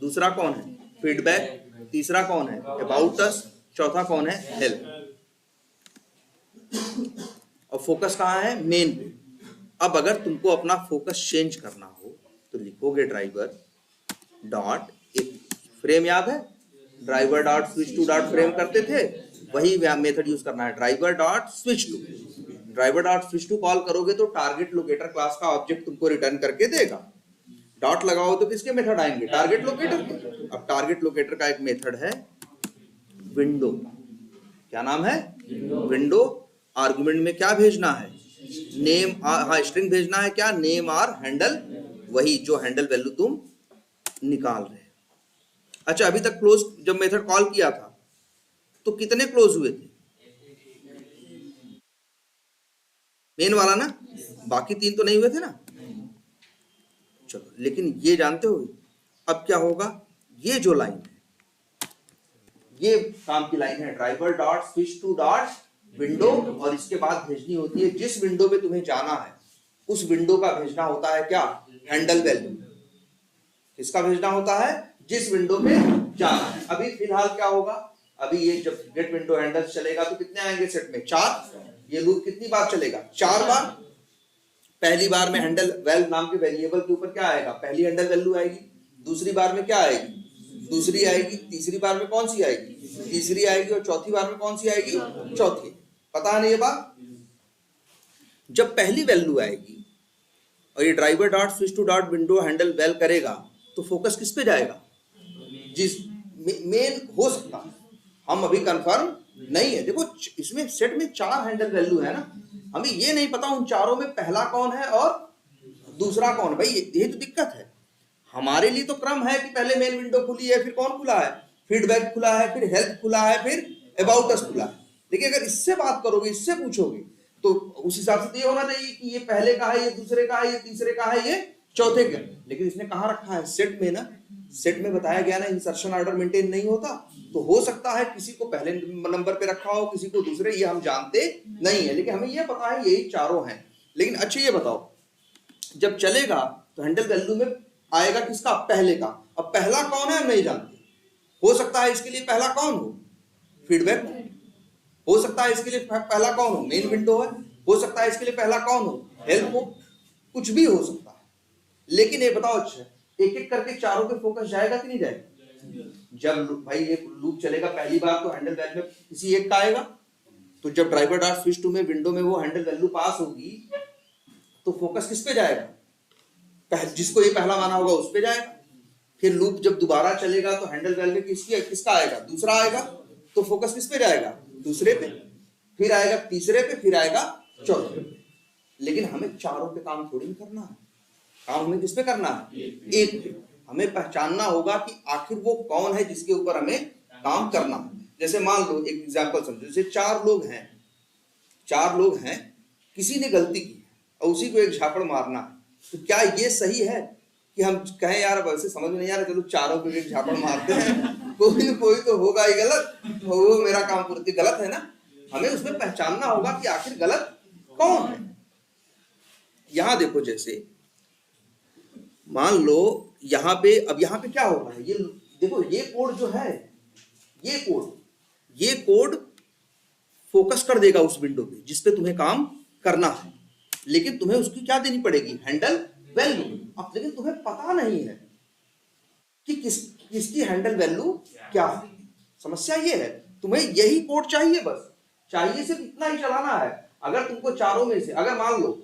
दूसरा कौन है, फीडबैक, तीसरा कौन है, अबाउट अस, चौथा कौन है, हेल्प। और फोकस कहाँ है, मेन पे। अब अगर तुमको अपना फोकस चेंज करना हो तो लिखोगे ड्राइवर डॉट, एक फ्रेम याद है, driver dot switch to dot frame करते थे, वही मेथड यूज करना है, driver dot switch to. Driver dot switch to call करोगे तो टारगेट लोकेटर क्लास का ऑब्जेक्ट तुमको रिटर्न करके देगा। डॉट लगाओ तो किसके मेथड आएंगे, टारगेट लोकेटर के। अब टारगेट लोकेटर का एक मेथड है विंडो, क्या नाम है, विंडो। आर्गुमेंट में क्या भेजना है, नेम, हाँ स्ट्रिंग भेजना है, क्या, नेम और हैंडल, वही जो हैंडल वैल्यू तुम निकाल रहे। अच्छा अभी तक क्लोज, जब मेथड कॉल किया था तो कितने क्लोज हुए थे, मेन वाला ना, बाकी तीन तो नहीं हुए थे ना। चलो, लेकिन ये जानते हो अब क्या होगा, ये जो लाइन है ये काम की लाइन है, driver dot switch to dot window, और इसके बाद भेजनी होती है जिस विंडो पे तुम्हें जाना है उस विंडो का भेजना होता है क्या, हैंडल वैल्यू। किसका भेजना होता है, जिस विंडो पे जाना है। अभी फिलहाल क्या होगा, अभी ये जब गेट विंडो हैंडल चलेगा तो कितने आएंगे सेट में, 4। ये लूप कितनी बार चलेगा, 4 बार। पहली बार में हैंडल वैल्यू नाम के वेरिएबल के ऊपर क्या आएगा, पहली हैंडल वैल्यू आएगी। दूसरी बार में क्या आएगी, दूसरी आएगी। तीसरी बार में कौन सी आएगी, तीसरी आएगी। और चौथी बार में कौन सी आएगी, चौथी। पता नहीं ये बात। जब पहली वैल्यू आएगी और ये driver dot switch to dot window handle well करेगा तो फोकस किस पे जाएगा, जिस मेन हो सकता है, हम अभी कंफर्म नहीं है। देखो इसमें सेट में 4 हैंडल वैल्यू है ना, हमें ये नहीं पता उन चारों में पहला कौन है और दूसरा कौन है। भाई यही तो दिक्कत है। हमारे लिए तो क्रम है कि पहले मेन विंडो खुली है, फिर कौन खुला है, फीडबैक खुला है, फिर हेल्प खुला है, फिर अबाउट अस खुला है। लेकिन अगर इससे बात करोगे, इससे पूछोगे, तो उस हिसाब से तो ये होना चाहिए कि ये पहले का है, ये दूसरे का है, ये तीसरे का है, ये चौथे का। लेकिन इसने कहाँ रखा है, सेट में ना। सेट में बताया गया ना इंसर्शन ऑर्डर मेंटेन नहीं होता, तो हो सकता है किसी को पहले नंबर पे रखा हो, किसी को दूसरे, ये हम जानते नहीं है। लेकिन हमें ये पता है यही चारों हैं। लेकिन अच्छा ये बताओ, जब चलेगा तो हैंडल वैल्यू में आएगा किसका, पहले का। अब पहला कौन है हम नहीं जानते। हो सकता है इसके लिए पहला कौन हो, फीडबैक। हो सकता है इसके लिए पहला कौन हो, मेन विंडो है। हो सकता है इसके लिए पहला कौन हो, हेल्प हो। कुछ भी हो सकता है। लेकिन ये बताओ, अच्छा एक एक करके चारों पे फोकस जाएगा कि नहीं जाएगा। जब भाई ये लूप चलेगा पहली बार तो हैंडल वैल्यू में किसी एक का आएगा, तो जब ड्राइवर डॉट स्विच टू में विंडो में वो हैंडल वैल्यू पास होगी तो फोकस किस पे जाएगा, जिसको ये पहला माना होगा उस पे जाएगा। फिर लूप जब दोबारा चलेगा तो हैंडल वैल्यू किसका आएगा, दूसरा आएगा, तो फोकस किस पे जाएगा, दूसरे पे। फिर आएगा तीसरे पे, फिर आएगा चौथे पे। लेकिन हमें चारों पे काम थोड़ी नहीं करना है। काम हमें किस पे करना है, एक पे। हमें पहचानना होगा कि आखिर वो कौन है जिसके ऊपर हमें काम करना है। जैसे मान लो एक एग्जांपल समझो, जैसे 4 लोग हैं, 4 लोग हैं, किसी ने गलती की है और उसी को एक झापड़ मारना है। तो क्या ये सही है कि हम कहें यार अब ऐसे समझ में नहीं आ रहा, चलो चारों को एक झापड़ मारते हैं, कोई न कोई तो होगा ही गलत, वो मेरा काम पूर्ति गलत है ना। हमें उसमें पहचानना होगा कि आखिर गलत कौन है। यहां देखो, जैसे मान लो यहाँ पे, अब यहाँ पे क्या होगा, ये देखो ये कोड जो है, ये कोड फोकस कर देगा उस विंडो पे जिस पे तुम्हें काम करना है। लेकिन तुम्हें उसकी क्या देनी पड़ेगी, हैंडल वैल्यू। अब लेकिन तुम्हें पता नहीं है कि किसकी हैंडल वैल्यू क्या है। समस्या ये है, तुम्हें यही कोड चाहिए, बस चाहिए सिर्फ इतना ही चलाना है। अगर तुमको चारों में से, अगर मान लो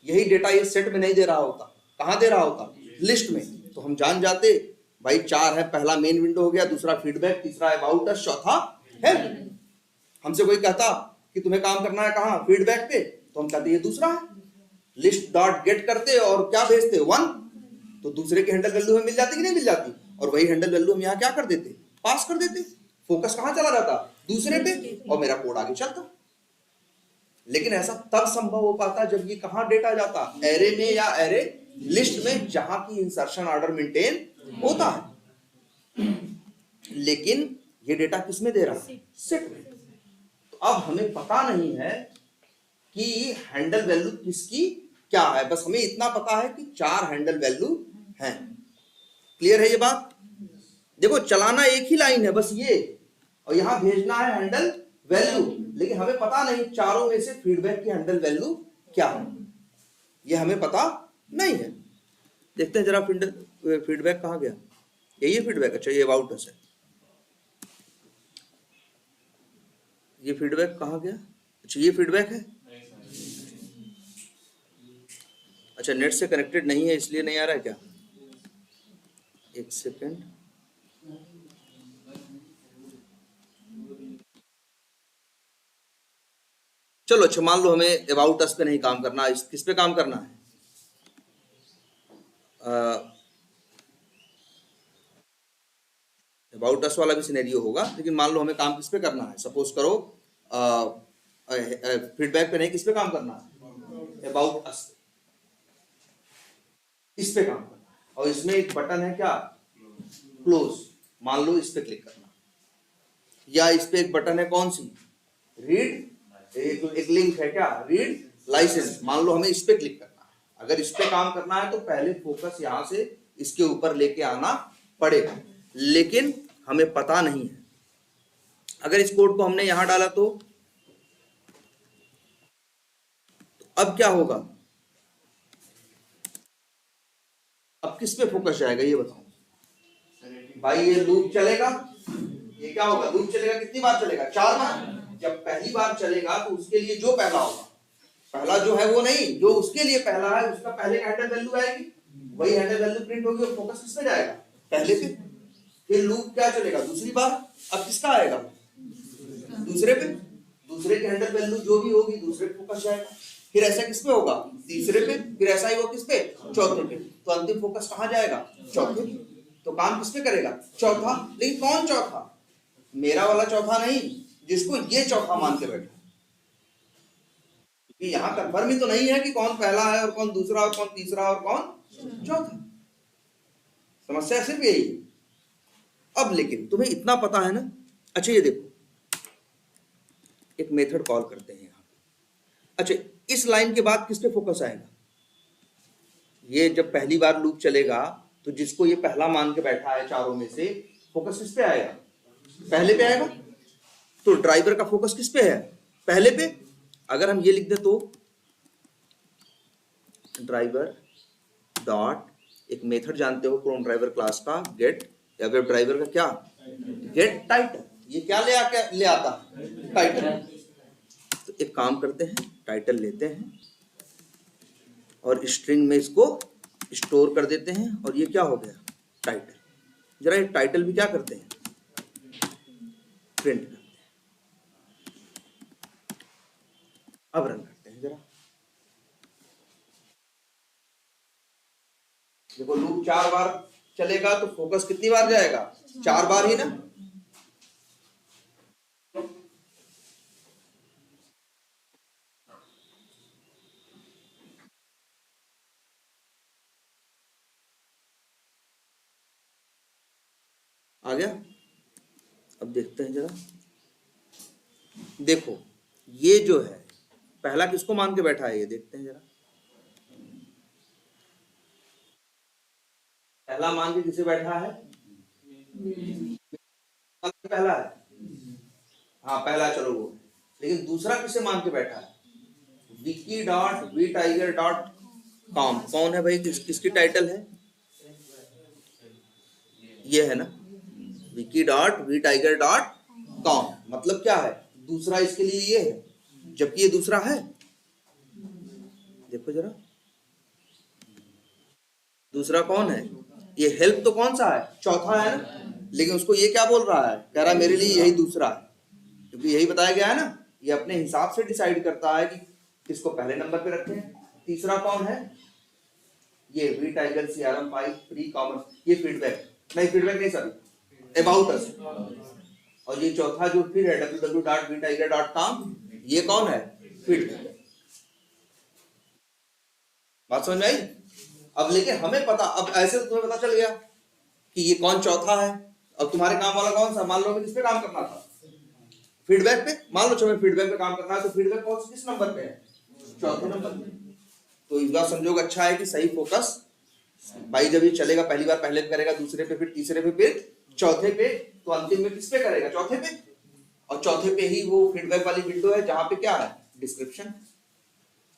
यही डेटा ये सेट में नहीं दे रहा होता, कहां दे रहा होता, लिस्ट में, तो हम जान जाते भाई 4 है, पहला मेन विंडो हो गया, दूसरा फीडबैक, तीसरा अबाउट अस, चौथा हेल्प। हमसे कोई कहता कि तुम्हें काम करना है कहां, फीडबैक पे, तो हम कहते ये दूसरा है। लिस्ट डॉट गेट करते और क्या भेजते 1, तो दूसरे की हैंडल वैल्यू हमें मिल जाती कि नहीं मिल जाती, और वही हैंडल वैल्यू हम यहाँ क्या कर देते, पास कर देते। फोकस कहां चला जाता, दूसरे पे, और मेरा कोड आगे चलता। लेकिन ऐसा तब संभव हो पाता जब ये कहां डेटा जाता, एरे में या एरे लिस्ट में, जहां की इंसर्शन ऑर्डर मेंटेन होता है। लेकिन ये डेटा किसमें दे रहा है, सेट में। तो अब हमें पता नहीं है कि हैंडल वैल्यू किसकी क्या है, बस हमें इतना पता है कि 4 हैंडल वैल्यू हैं। क्लियर है ये बात। देखो चलाना एक ही लाइन है बस ये, और यहां भेजना है हैंडल वैल्यू। लेकिन हमें पता नहीं चारों में से फीडबैक की हैंडल वैल्यू क्या है, ये हमें पता नहीं है। देखते हैं जरा फीडबैक कहां गया, यही है फीडबैक। अच्छा ये अबाउट अस है, ये फीडबैक कहां गया, अच्छा ये फीडबैक है। अच्छा नेट से कनेक्टेड नहीं है इसलिए नहीं आ रहा है क्या, एक सेकेंड। चलो अच्छा मान लो हमें अबाउट अस पे नहीं काम करना, किस पे काम करना है, अबाउट अस वाला भी सिनेरियो होगा, लेकिन मान लो हमें काम किस पे करना है। सपोज करो फीडबैक पे नहीं, किस पे काम करना है, अबाउट अस, इस पे काम करना है। और इसमें एक बटन है क्या, क्लोज, मान लो इस पे क्लिक करना, या इस पे एक बटन है कौन सी, रीड, एक लिंक है क्या, रीड लाइसेंस, मान लो हमें इस पे क्लिक करना है। अगर इस पे काम करना है तो पहले फोकस यहां से इसके ऊपर लेके आना पड़ेगा, लेकिन हमें पता नहीं है। अगर इस कोड को हमने यहां डाला तो अब क्या होगा, अब किस पे फोकस जाएगा ये बताओ भाई। ये लूप चलेगा, ये क्या होगा, लूप चलेगा, कितनी बार चलेगा, 4 बार। जब पहली बार चलेगा तो उसके लिए जो पहला होगा, पहला जो है वो नहीं, जो उसके लिए पहला है उसका पहले हैंडल वैल्यू आएगी, वही हैंडल वैल्यू प्रिंट होगी और फोकस किस पे जाएगा, पहले पे। फिर लूप क्या चलेगा दूसरी बार, अब किसका आएगा, दूसरे पे, दूसरे की हैंडल वैल्यू जो भी होगी दूसरे पे फोकस जाएगा। फिर ऐसा किस पे होगा, तीसरे पे, फिर ऐसा ही वो किस पे, चौथे पे। तो अंतिम फोकस कहां जाएगा, चौथे पे। तो काम किस पे करेगा, चौथा। लेकिन कौन चौथा, मेरा वाला चौथा नहीं, जिसको ये चौथा मान के बैठा, क्योंकि यहां कंफर्म ही तो नहीं है कि कौन पहला है और कौन दूसरा और कौन तीसरा और कौन चौथा। समस्या सिर्फ यही है। अब लेकिन तुम्हें इतना पता है ना, अच्छा ये देखो एक मेथड कॉल करते हैं यहाँ पे। अच्छा इस लाइन के बाद किस पे फोकस आएगा, ये जब पहली बार लूप चलेगा तो जिसको ये पहला मान के बैठा है चारों में से, फोकस किस पे आएगा, पहले पे आएगा। तो ड्राइवर का फोकस किस पे है, पहले पे। अगर हम ये लिख दे तो ड्राइवर डॉट, एक मेथड जानते हो क्रोम ड्राइवर क्लास का, गेट, या वेब ड्राइवर का क्या, गेट टाइटल। ये क्या ले आता टाइटल। तो एक काम करते हैं, टाइटल लेते हैं और स्ट्रिंग में इसको स्टोर कर देते हैं, और ये क्या हो गया, टाइटल। जरा ये टाइटल भी क्या करते हैं, प्रिंट करते हैं। अब रन करते हैं जरा, देखो लूप 4 बार चलेगा तो फोकस कितनी बार जाएगा, 4 बार ही ना। आ गया। अब देखते हैं जरा, देखो ये जो है पहला किसको मान के बैठा है, ये देखते हैं जरा। पहला मान के किसे बैठा है, पहला है, हाँ पहला, चलो वो। लेकिन दूसरा किसे मान के बैठा है, wiki dot v tiger dot com. कौन है भाई, किसकी टाइटल है, ये है ना, wiki dot v tiger dot com. मतलब क्या है, दूसरा इसके लिए ये है, जबकि ये दूसरा है। देखो जरा दूसरा कौन है, ये हेल्प तो कौन सा है, चौथा है ना। लेकिन उसको ये क्या बोल रहा है, कह रहा है मेरे लिए यही दूसरा है, क्योंकि यही बताया गया है ना, ये अपने हिसाब से डिसाइड करता है कि किसको पहले नंबर पे रखें। तीसरा कौन है, ये v tiger CRM5 free commerce, ये फीडबैक नहीं, सॉरी, अबाउट अस। और ये चौथा जो फिर है www.vtiger.com, ये कौन है, फीडबैक। बात समझ में आई। अब लेकिन हमें पता, अब ऐसे तो तुम्हें पता चल गया कि ये कौन चौथा है। अब तुम्हारे काम वाला कौन सा, मान लो हमें किस पे काम करना था, फीडबैक पे। मान लो हमें फीडबैक पे काम करना है, तो फीडबैक कौन किस नंबर पे है, चौथे नंबर पे। तो इस बार संजोग अच्छा है कि सही फोकस भाई, जब ये चलेगा पहली बार पहले पे करेगा, दूसरे पे, फिर तीसरे पे, फिर चौथे पे, तो अंतिम में किस पे करेगा, चौथे पे। और चौथे पे ही वो फीडबैक वाली विंडो है जहां पे क्या है, डिस्क्रिप्शन,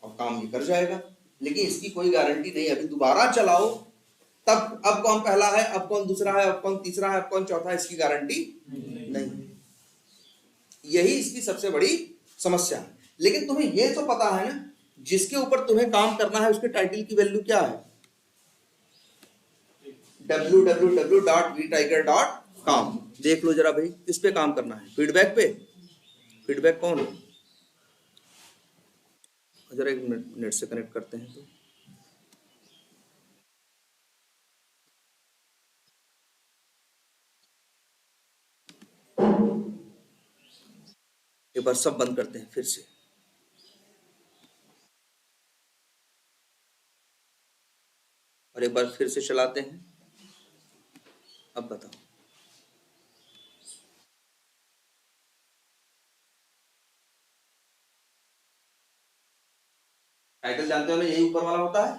और काम ये कर जाएगा। लेकिन इसकी कोई गारंटी नहीं, अभी दोबारा चलाओ तब अब कौन पहला है, अब कौन दूसरा है, अब कौन तीसरा है, अब कौन चौथा है, इसकी गारंटी नहीं। यही इसकी सबसे बड़ी समस्या है। लेकिन तुम्हें ये तो पता है ना, जिसके ऊपर तुम्हें काम करना है उसके टाइटल की वैल्यू क्या है, www.vtiger.com। देख लो जरा भाई, किस पे काम करना है, फीडबैक पे। फीडबैक कौन है, जरा एक मिनट नेट से कनेक्ट करते हैं तो। एक बार सब बंद करते हैं फिर से। और एक बार फिर से चलाते हैं। अब बताओ, टाइटल जानते हो ना, यही ऊपर वाला होता है।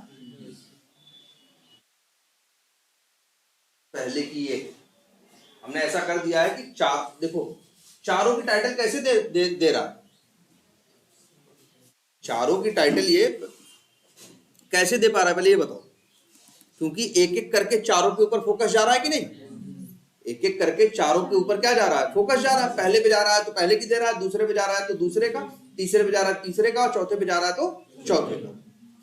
पहले की ये हमने ऐसा कर दिया है कि चार, देखो चारों की टाइटल कैसे दे रहा है, चारों की टाइटल ये कैसे दे पा रहा है, पहले ये बताओ। क्योंकि एक एक करके चारों के ऊपर फोकस जा रहा है कि नहीं, एक एक करके चारों के ऊपर क्या जा रहा है, फोकस जा रहा है। पहले पे जा रहा है तो पहले की दे रहा है, दूसरे पे जा रहा है तो दूसरे का, तीसरे पे जा रहा है तीसरे का, और चौथे पे जा रहा है तो चौथे का।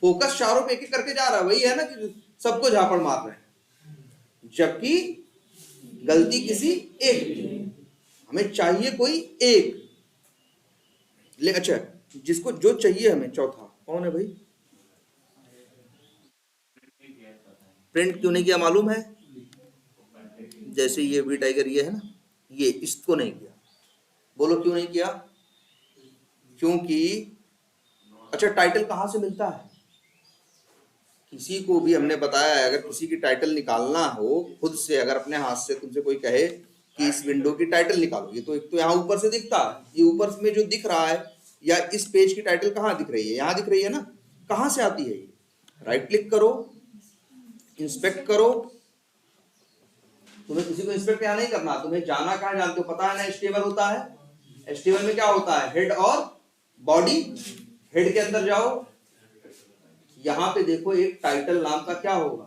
फोकस चारों पे एक एक करके जा रहा है, वही है ना कि सबको झापड़ मार रहे हैं, जबकि गलती किसी एक की। हमें चाहिए कोई एक ले, अच्छा जिसको जो चाहिए हमें चौथा कौन है भाई, प्रिंट क्यों नहीं किया मालूम है, जैसे ये वी टाइगर ये है ना, ये इसको नहीं किया, बोलो क्यों नहीं किया, क्योंकि अच्छा टाइटल कहां से मिलता है, किसी को भी हमने बताया है, अगर किसी की टाइटल निकालना हो खुद से, अगर अपने हाथ से तुमसे कोई कहे कि इस विंडो की टाइटल निकालो, ये तो एक तो यहाँ ऊपर से दिखता है, ये ऊपर में जो दिख रहा है, या इस पेज की टाइटल कहाँ दिख रही है, यहाँ दिख रही है ना, कहाँ से आती है ये, राइट क्लिक करो, इंस्पेक्ट करो। तुम्हें किसी को इंस्पेक्ट यहाँ नहीं करना, तुम्हें जाना कहाँ जानते हो, पता है ना, एचटीएमएल होता है, एचटीएमएल में क्या होता है, हेड और बॉडी। हेड के अंदर जाओ, यहां पे देखो एक टाइटल नाम का क्या होगा,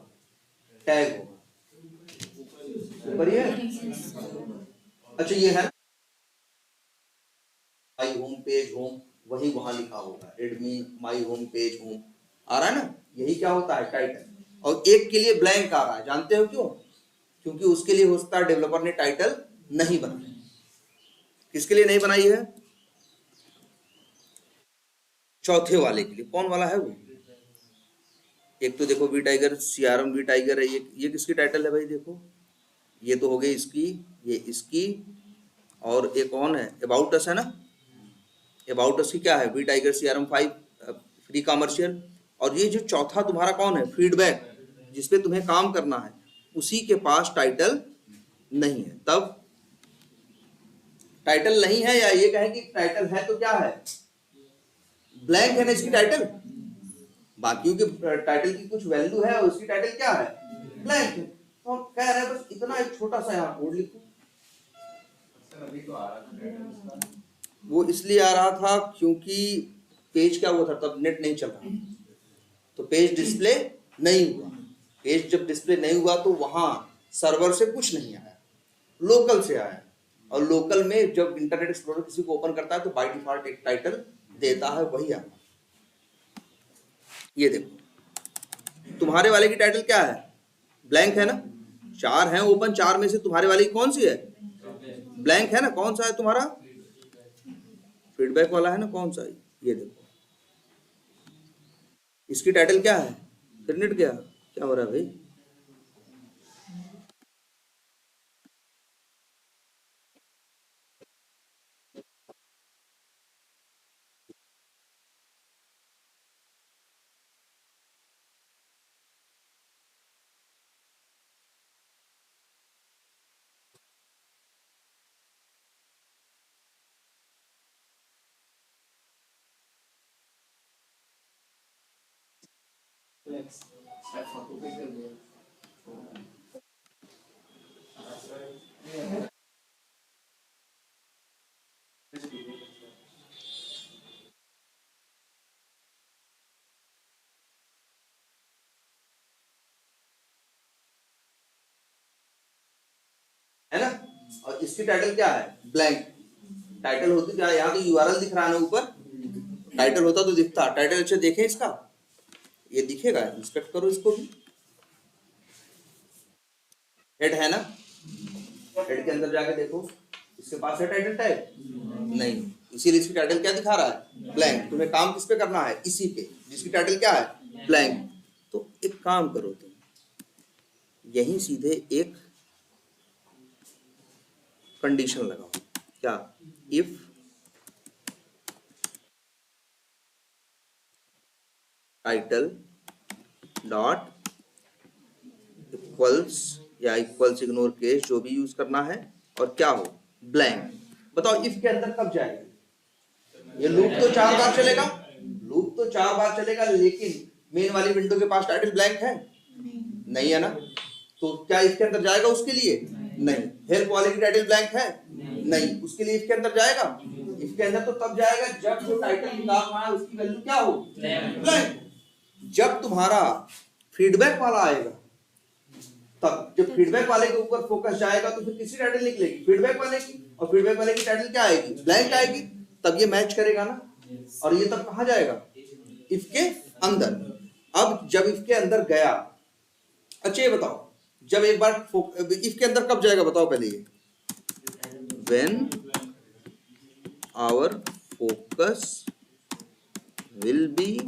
टैग होगा, ऊपर ये अच्छा ये है माई होम पेज होम, वही वहां लिखा होगा admin my home page home, आ रहा है ना, यही क्या होता है टाइटल। और एक के लिए ब्लैंक आ रहा है, जानते हो क्यों, क्योंकि उसके लिए हो सकता है डेवलपर ने टाइटल नहीं बनाई। किसके लिए नहीं बनाई है, चौथे वाले के लिए। कौन वाला है वो, एक तो देखो v tiger CRM v tiger है, ये किसकी टाइटल है भाई, देखो ये तो हो गई इसकी, ये इसकी, और एक कौन है, अबाउट अस है ना, अबाउट अस की क्या है, v tiger CRM 5 free commercial. और ये जो चौथा तुम्हारा कौन है, फीडबैक, जिसपे तुम्हें काम करना है, उसी के पास टाइटल नहीं है। तब टाइटल नहीं है, या ये कहें कि टाइटल है तो क्या है, ब्लैंक है ना इसकी टाइटल, बाकियों के टाइटल की कुछ वैल्यू है और उसकी टाइटल क्या है, ब्लैंक है। तो हम कह रहे हैं बस इतना एक छोटा सा यहाँ कोड लिखो। अभी तो आ रहा था वो इसलिए आ रहा था क्योंकि पेज क्या हुआ था, तब नेट नहीं चल रहा, तो पेज डिस्प्ले नहीं हुआ। पेज जब डिस्प्ले नहीं हुआ तो वहां सर्वर से कुछ नहीं आया, लोकल से आया। और लोकल में जब इंटरनेट एक्सप्लोरर किसी को ओपन करता है तो बाय डिफॉल्ट एक टाइटल देता है, वही आया। ये देखो तुम्हारे वाले की टाइटल क्या है, ब्लैंक है ना, चार हैं ओपन, चार में से तुम्हारे वाले की कौन सी है, ब्लैंक है ना, कौन सा है तुम्हारा, फीडबैक वाला है ना, कौन सा है, ये देखो इसकी टाइटल क्या है, फिर नेट गया, क्या हो रहा है भाई, है ना। और इसकी टाइटल क्या है, ब्लैंक। टाइटल होती क्या, यहाँ तो यूआरएल दिख रहा है ना ऊपर, टाइटल होता तो दिखता, टाइटल अच्छा देखें इसका, ये दिखेगा, इंस्पेक्ट करो इसको भी, हेड है ना, हेड के अंदर जाके देखो, इसके पास है टाइटल टैग नहीं, इसीलिए इसकी टाइटल क्या दिखा रहा है, ब्लैंक। तुम्हें काम किस पे करना है, इसी पे जिसकी टाइटल क्या है, ब्लैंक। तो एक काम करो तुम, यहीं सीधे एक कंडीशन लगाओ, क्या, इफ टाइटल डॉट इक्वल्स या इक्वल्स इग्नोर केस जो भी यूज करना है, और क्या हो, ब्लैंक। बताओ इफ के अंदर कब जाएगा ये लूप? तो 4 बार चलेगा, लूप तो 4 बार चलेगा, लेकिन मेन वाली विंडो के पास टाइटल ब्लैंक है? नहीं है ना। तो क्या इफ के अंदर जाएगा उसके लिए? नहीं। हेल्प वाले की टाइटल ब्लैंक है? नहीं। उसके लिए इफ के अंदर जाएगा? इफ के अंदर तो तब जाएगा जब जो टाइटल निकाल रहा है उसकी वैल्यू क्या हो, ब्लैंक। जब तुम्हारा फीडबैक वाला आएगा, तब जब फीडबैक वाले के ऊपर फोकस जाएगा तो फिर किसी टाइटल निकलेगी, फीडबैक वाले की, और फीडबैक वाले की टाइटल क्या आएगी, ब्लैंक आएगी। तब ये मैच करेगा ना, और ये तब कहां जाएगा, इफ के अंदर। अब जब इफ के अंदर गया, अच्छा ये बताओ जब एक बार इफ के अंदर कब जाएगा बताओ पहले ये, when our focus will be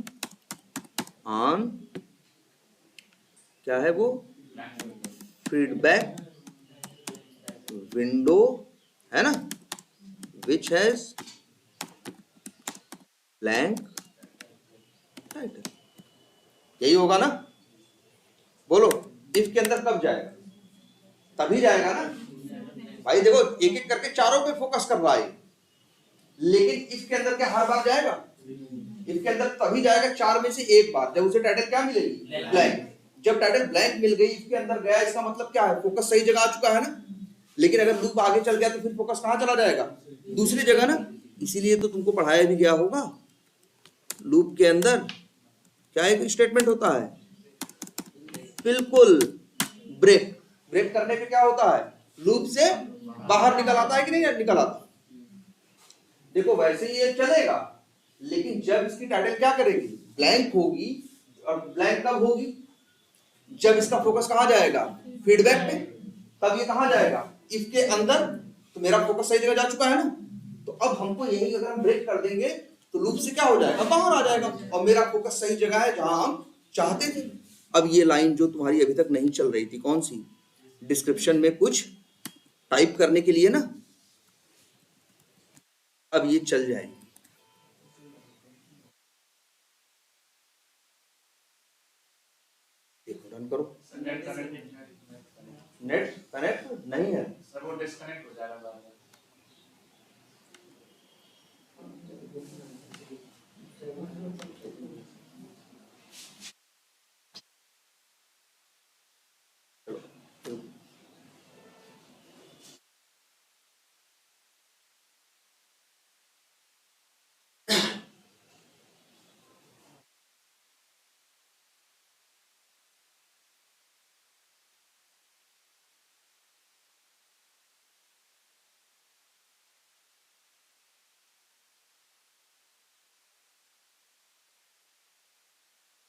on, क्या है वो, फीडबैक विंडो, है ना, विच हैज ब्लैंक टाइटल। यही होगा ना, बोलो इफ के अंदर कब जाएगा, तभी जाएगा ना भाई। देखो एक एक करके चारों पे फोकस कर रहा है, लेकिन इफ के अंदर क्या हर बार जाएगा? इफ के अंदर तभी जाएगा 4 में से एक बार, जब उसे टाइटल क्या मिलेगी, ब्लैंक। जब टाइटल ब्लैंक मिल गई, इफ के अंदर गया, इसका मतलब क्या है, फोकस सही जगह आ चुका है ना। लेकिन अगर लूप आगे चल गया तो फिर फोकस कहां चला जाएगा, दूसरी जगह ना। इसीलिए तो तुमको पढ़ाया भी गया होगा, लूप के अंदर क्या एक स्टेटमेंट होता है, बिल्कुल ब्रेक। ब्रेक करने पे क्या होता है, लूप से बाहर निकल आता है कि नहीं निकल आता। देखो वैसे ये चलेगा, लेकिन जब इसकी टाइटल क्या करेगी, ब्लैंक होगी। और ब्लैंक कब होगी, जब इसका फोकस कहां जाएगा, फीडबैक पे। तब ये कहां जाएगा, इफ के अंदर। तो मेरा फोकस सही जगह जा चुका है ना। तो अब हमको यही अगर हम ब्रेक कर देंगे तो लूप से क्या हो जाएगा, बाहर आ जाएगा, और मेरा फोकस सही जगह है जहां हम चाहते थे। अब ये लाइन जो तुम्हारी अभी तक नहीं चल रही थी, कौन सी, डिस्क्रिप्शन में कुछ टाइप करने के लिए ना, अब ये चल जाएगी। देखो रन करो, नेट कनेक्ट नहीं है सर, वो डिस्कनेक्ट हो जाएगा बार बार।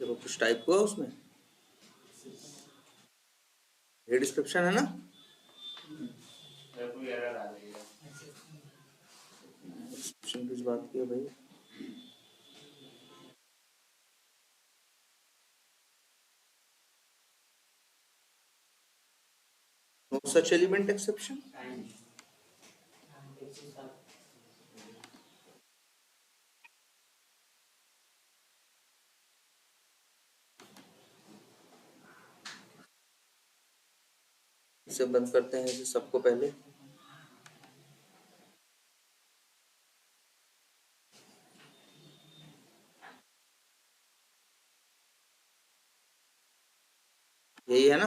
देखो कुछ टाइप हुआ उसमें, ये डिस्क्रिप्शन है ना। कोई एरर आ रही है। डिस्क्रिप्शन किस बात की है भाई, नो सच एलिमेंट एक्सेप्शन। इसे बंद करते हैं इसे सबको पहले। यही है ना।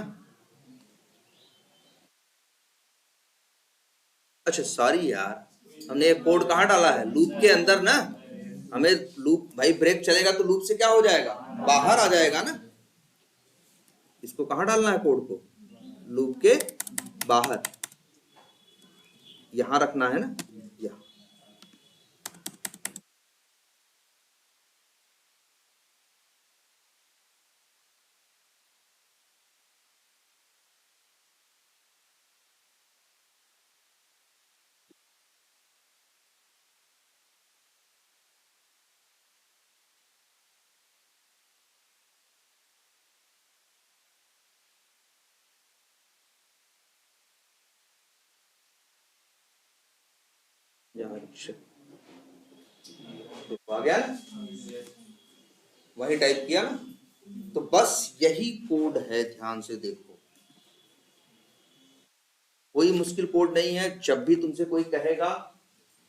अच्छा सॉरी यार, हमने ये कोड कहाँ डाला है, लूप के अंदर ना। हमें लूप भाई ब्रेक चलेगा तो लूप से क्या हो जाएगा, बाहर आ जाएगा ना। इसको कहाँ डालना है कोड को, लूप के बाहर, यहां रखना है ना, यहाँ। यहाँ तो आ गया ना, वही टाइप किया ना। तो बस यही कोड है, ध्यान से देखो। कोई मुश्किल कोड नहीं है। जब भी तुमसे कोई कहेगा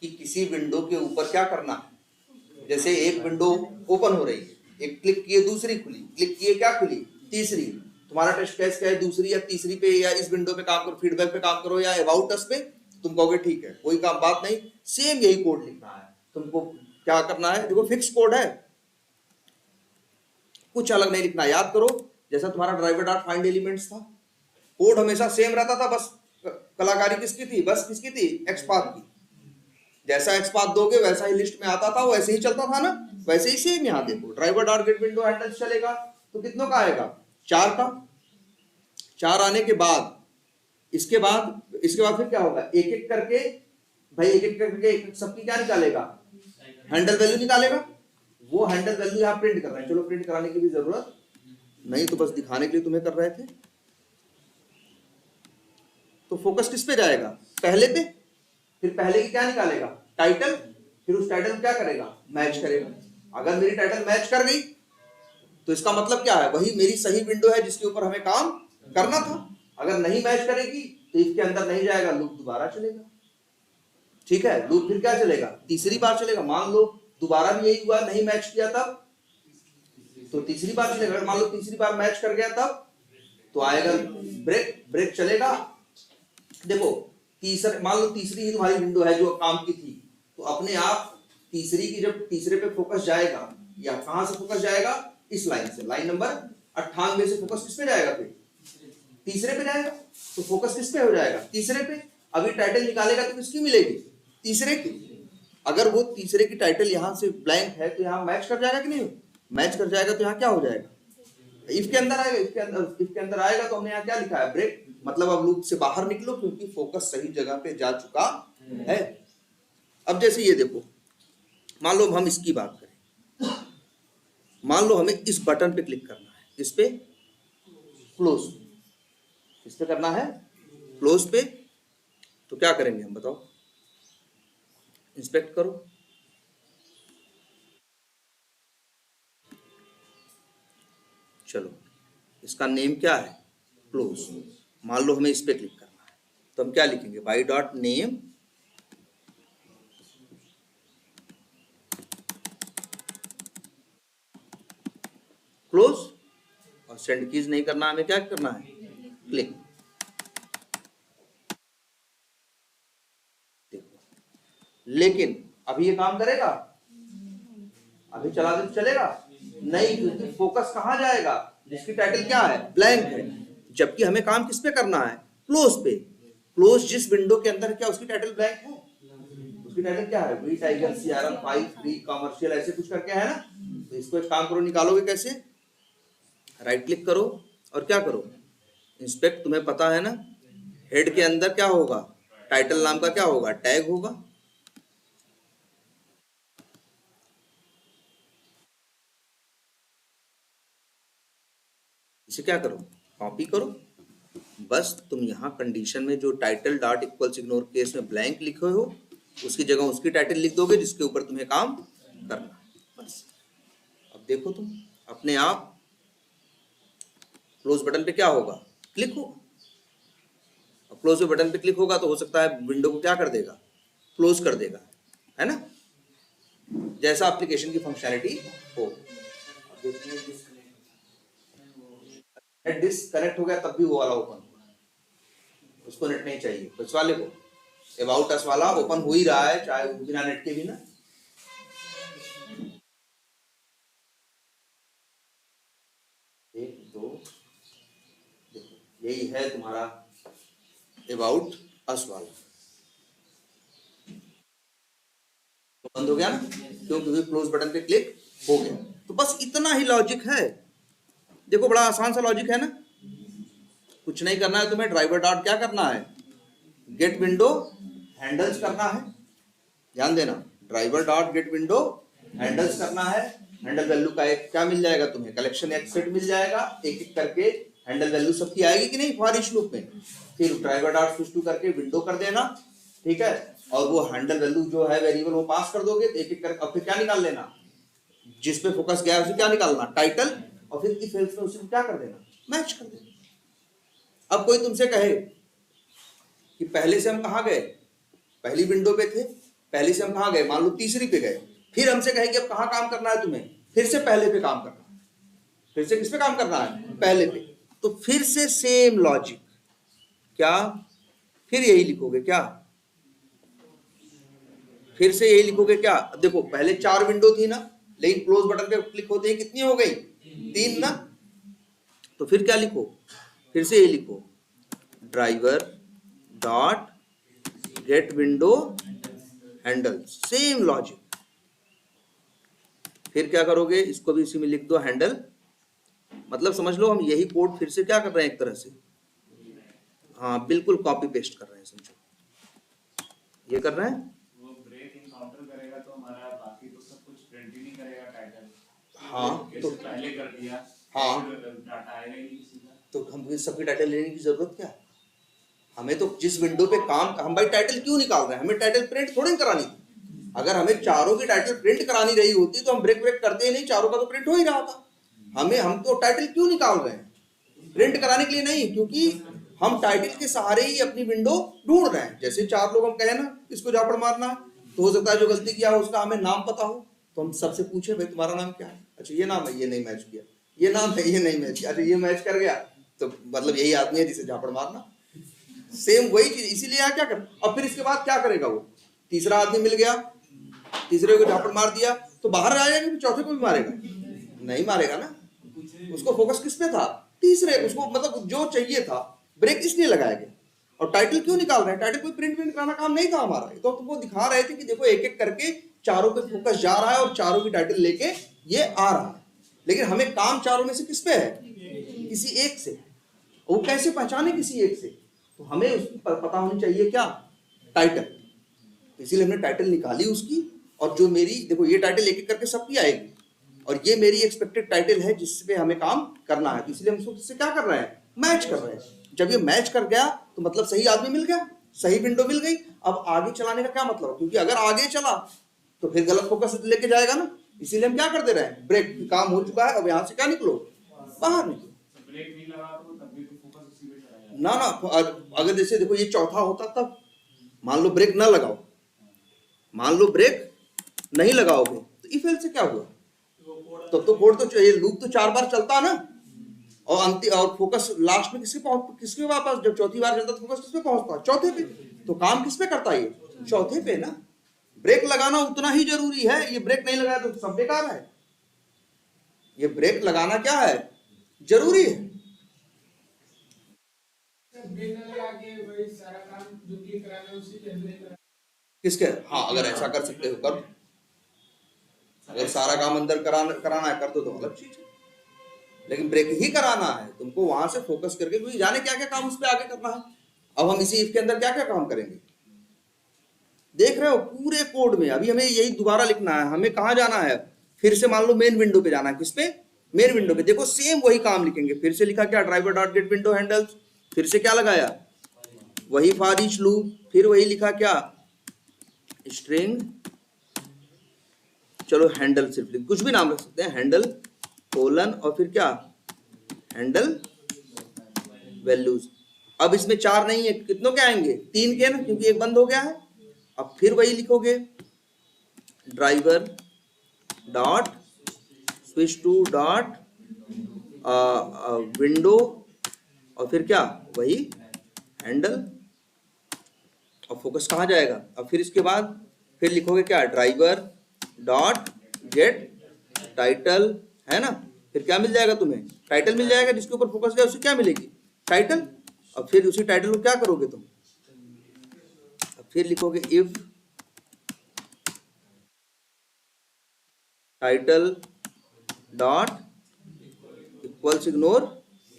कि किसी विंडो के ऊपर क्या करना है, जैसे एक विंडो ओपन हो रही है, एक क्लिक किए दूसरी खुली, क्लिक किए क्या खुली, तीसरी। तुम्हारा टेस्ट केस क्या है, दूसरी या तीसरी पे या इस विंडो पे काम करो, फीडबैक पे काम करो या अबाउट अस पे। तुम कहोगे ठीक है, कोई काम बात नहीं, सेम यही कोड लिखना है तुमको। क्या करना है, देखो फिक्स कोड है, कुछ अलग नहीं लिखना। याद करो जैसा तुम्हारा ड्राइवर डॉट फाइंड एलिमेंट्स था, कोड हमेशा सेम रहता था, बस कलाकारी किसकी थी, बस किसकी थी, एक्सपाथ की। जैसा एक्सपाथ दोगे वैसा ही लिस्ट में आता था, वैसे ही चलता था ना, वैसे ही सेम यहाँ देखो driver dot get window handles चलेगा तो कितनों का आएगा, 4 का। 4 आने के बाद इसके बाद फिर क्या होगा, एक एक करके भाई, एक एक करके सबकी क्या निकालेगा, हैंडल वैल्यू निकालेगा। वो हैंडल वैल्यू यहाँ प्रिंट कर रहे हैं, चलो प्रिंट कराने की भी जरूरत नहीं, तो बस दिखाने के लिए तुम्हें कर रहे थे। तो फोकस किस पे जाएगा, पहले पे, फिर पहले की क्या निकालेगा, टाइटल, फिर उस टाइटल क्या करेगा, मैच करेगा। अगर मेरी टाइटल मैच कर गई तो इसका मतलब क्या है, वही मेरी सही विंडो है जिसके ऊपर हमें काम करना था। अगर नहीं मैच करेगी तो इसके अंदर नहीं जाएगा, लूप दोबारा चलेगा। ठीक है, लूप फिर क्या चलेगा, तीसरी बार चलेगा। मान लो दोबारा भी यही हुआ, नहीं मैच किया तब, तो तीसरी बार चलेगा। मान लो तीसरी बार मैच कर गया तब तो आएगा ब्रेक, ब्रेक चलेगा। देखो तीसरे, मान लो तीसरी ही तुम्हारी विंडो है जो काम की थी, तो अपने आप तीसरी की जब तीसरे पे फोकस जाएगा, या कहां से फोकस जाएगा, इस लाइन से, लाइन नंबर 98 से फोकस किस पे जाएगा, फिर तीसरे पे जाएगा। तो फोकस किस पे हो जाएगा, तीसरे पे। अभी टाइटल निकालेगा तो किसकी मिलेगी, तीसरे की। अगर वो तीसरे की टाइटल यहां से ब्लैंक है तो यहाँ मैच कर जाएगा कि नहीं, मैच कर जाएगा। तो यहाँ क्या हो जाएगा, इफ के अंदर आएगा, इफ के अंदर आएगा तो हमने यहाँ क्या लिखा है, ब्रेक। मतलब अब लूप से बाहर निकलो क्योंकि फोकस सही जगह पे जा चुका है। अब जैसे ये देखो, मान लो हम इसकी बात करें, मान लो हमें इस बटन पे क्लिक करना है, इस पे क्लोज, इस पे करना है क्लोज पे। तो क्या करेंगे हम बताओ, इंस्पेक्ट करो, चलो इसका नेम क्या है, क्लोज। मान लो हमें इस पे क्लिक करना है तो हम क्या लिखेंगे, बाई डॉट नेम क्लोज, और सेंड कीज नहीं करना, हमें क्या करना है, क्लिक। लेकिन अभी ये काम करेगा, अभी चला दे तो चलेगा नहीं, क्योंकि फोकस कहां जाएगा, जिसकी टाइटल क्या है, ब्लैंक है। जबकि हमें काम किस पे करना है, क्लोज पे। क्लोज जिस विंडो के अंदर क्या उसकी टाइटल ब्लैंक है, उसकी टाइटल क्या है, v tiger CRM 5 free commercial ऐसे कुछ करके है ना। तो इसको एक काम करो, निकालोगे कैसे, राइट क्लिक करो और क्या करो, इंस्पेक्ट। तुम्हें पता है ना, हेड के अंदर क्या होगा, टाइटल नाम का क्या होगा, टैग होगा। इसे क्या करो, कॉपी करो। बस तुम यहाँ कंडीशन में जो title dot equals ignore case में ब्लैंक लिखे हो, उसकी जगह उसकी टाइटल लिख दोगे जिसके ऊपर तुम्हें काम करना है, बस। अब देखो तुम अपने आप क्लोज बटन पे क्या होगा, क्लिक होगा। अब क्लोज बटन पे क्लिक होगा तो हो सकता है विंडो को क्या कर देगा, क्लोज कर देगा, है ना, जैसा एप्लीकेशन की फंक्शनैलिटी हो। नेट डिस्कनेक्ट हो गया तब भी वो वाला ओपन हुआ, उसको नेट नहीं चाहिए। इस वाले को अबाउट अस वाला ओपन हो ही रहा है, चाहे बिना नेट के भी ना। एक दो, देखो यही है तुम्हारा अबाउट अस वाला, तो बंद हो गया ना, क्योंकि क्लोज बटन पे क्लिक हो गया। तो बस इतना ही लॉजिक है। देखो बड़ा आसान सा लॉजिक है ना, कुछ नहीं करना है तुम्हें, ड्राइवर डॉट क्या करना है, गेट विंडो हैंडल्स करना है। ध्यान देना, driver dot get window handles करना है। हैंडल वैल्यू का एक क्या मिल जाएगा तुम्हें, कलेक्शन एक सेट मिल जाएगा, एक एक करके हैंडल वैल्यू सबकी आएगी कि नहीं फॉर ईच लूप में। फिर ड्राइवर डॉट स्विच टू करके विंडो कर देना, ठीक है, और वो हैंडल वैल्यू जो है वेरिएबल वो पास कर दोगे, तो एक एक करके। अब फिर क्या निकाल लेना, जिस पे फोकस गया है उसे क्या निकालना, टाइटल, और फिर इफ एल्स में उसे क्या कर देना, मैच कर देना। अब कोई तुमसे कहे कि पहले से हम कहाँ गए, पहली विंडो पे थे, पहले से हम कहाँ गए, मान लो तीसरी पे गए, फिर हमसे कहेंगे अब कहाँ काम करना है तुम्हें, फिर से पहले पे काम करना है, फिर से किस पे काम करना है, पहले पे। तो फिर से सेम लॉजिक, क्या फिर यही लिखोगे क्या, फिर से यही लिखोगे क्या। अब देखो पहले 4 विंडो थी ना, लेकिन क्लोज बटन पे क्लिक होते ही कितनी हो गई, 3 ना। तो फिर क्या लिखो, फिर से ये लिखो, driver dot get window handle, same logic. फिर क्या करोगे, इसको भी इसी में लिख दो हैंडल, मतलब समझ लो हम यही कोड फिर से क्या कर रहे हैं एक तरह से, हाँ बिल्कुल कॉपी पेस्ट कर रहे हैं, समझो ये कर रहे हैं। वो ब्रेक इनकाउंटर करेगा तो हमारा बाकी तो सब कुछ प्रिंट ही नहीं करेगा टाइटल। हाँ तो तो पहले कर दिया, हाँ डाटा आएगा ही नहीं किसी का। तो हम सबकी टाइटल लेने की जरूरत क्या है, हमें तो जिस विंडो पे काम, हम भाई टाइटल क्यों निकाल रहे हैं, हमें टाइटल प्रिंट थोड़ी करानी थी। अगर हमें चारों की टाइटल प्रिंट करानी रही होती तो हम ब्रेक ब्रेक करते ही नहीं, चारों का तो प्रिंट हो ही रहा था। हम तो टाइटल क्यों निकाल रहे हैं, प्रिंट कराने के लिए नहीं, क्योंकि हम टाइटल के सहारे ही अपनी विंडो ढूंढ रहे हैं। जैसे 4 लोग हम कहें ना इसको झापड़ मारना है, तो हो सकता है जो गलती किया हो उसका हमें नाम पता हो, तो हम सबसे पूछे भाई तुम्हारा नाम क्या है, अच्छा ये नाम है, ये नहीं मैच किया, ये नाम है, ये नहीं मैच किया, अच्छा ये मैच कर गया, तो मतलब यही आदमी है जिसे झापड़ मारना। सेम वही चीज, इसीलिए यहाँ क्या कर, अब फिर इसके बाद क्या करेगा वो, तीसरा आदमी मिल गया, तीसरे को झापड़ मार दिया तो बाहर आ जाएगा, चौथे को भी मारेगा, नहीं मारेगा ना। उसको फोकस किस पे था, तीसरे, उसको मतलब जो चाहिए था, ब्रेक इसलिए लगाया गया। और टाइटल क्यों निकाल रहे हैं, टाइटल कोई प्रिंट कराना काम नहीं था हमारा, तो तुमको दिखा रहे थे कि देखो एक एक करके चारों पे फोकस जा रहा है और चारों की टाइटल लेके ये आ रहा है, लेकिन हमें काम चारों में से किस पे है, किसी एक से। वो कैसे पहचाने किसी एक से, तो हमें उसकी पता होनी चाहिए क्या, टाइटल। इसीलिए हमने टाइटल निकाली उसकी, और जो मेरी देखो ये टाइटल एक एक करके सबकी आएगी, और ये मेरी एक्सपेक्टेड टाइटल है जिसपे हमें काम करना है, तो इसलिए हम उससे क्या कर रहे हैं, मैच कर रहे हैं। जब ये मैच कर गया तो मतलब सही आदमी मिल गया, सही विंडो मिल गई। अब आगे चलाने का क्या मतलब, क्योंकि अगर आगे चला तो फिर गलत फोकस लेके जाएगा ना, इसीलिए हम क्या कर दे रहे हैं, ब्रेक काम हो चुका है, अब यहाँ से क्या निकलो, बाहर निकलो। ब्रेक नहीं लगा तो तब भी तो फोकस उसी पे चला जाएगा। ना ना, अगर जैसे देखो ये चौथा होता तब, मान लो ब्रेक ना लगाओ, मान लो ब्रेक नहीं लगाओगे तो इफ एल्स से क्या हुआ, तब तो कोड तो ये लूप तो 4 बार चलता ना, और अंतिम और फोकस लास्ट में किसके वापस, जब चौथी बार चलता तो फोकस किस पे पहुंचता, चौथे पे। तो काम किस पे करता है ये, चौथे पे ना। ब्रेक लगाना उतना ही जरूरी है, ये ब्रेक नहीं लगाया तो सब बेकार है, ये ब्रेक लगाना क्या है, जरूरी है। ब्रेक न लगा के वही सारा काम जो भी कराना है उसी के अंदर ही करा। किसके, हाँ अगर ऐसा कर सकते हो कर, अगर सारा काम अंदर कराना है कर दो तो अलग चीज है, लेकिन ब्रेक ही कराना है तुमको वहां से फोकस करके, क्योंकि जाने क्या क्या काम उस पर आगे करना है। अब हम इसी इफ के अंदर क्या क्या काम करेंगे, देख रहे हो पूरे कोड में। अभी हमें यही दोबारा लिखना है, हमें कहाँ जाना है, फिर से मान लो मेन विंडो पे जाना है, किस पे, मेन विंडो पे। देखो सेम वही काम लिखेंगे, फिर से लिखा क्या, driver dot get window handles, फिर से क्या लगाया, वही फॉर ईच लूप, फिर वही लिखा क्या, स्ट्रिंग, चलो हैंडल सिर्फ लिख, कुछ भी नाम रख सकते हैं, हैंडल कोलन और फिर क्या, हैंडल वैल्यूज। अब इसमें 4 नहीं है, कितनों के आएंगे, 3 के ना, क्योंकि एक बंद हो गया है। अब फिर वही लिखोगे, driver dot switch to dot window और फिर क्या, वही हैंडल, और फोकस कहाँ जाएगा। अब फिर इसके बाद फिर लिखोगे क्या, ड्राइवर डॉट गेट टाइटल, है ना। फिर क्या मिल जाएगा तुम्हें, टाइटल मिल जाएगा, जिसके ऊपर फोकस गया उसे क्या मिलेगी, टाइटल। अब फिर उसी टाइटल को क्या करोगे तुम, अब फिर लिखोगे if title dot equals ignore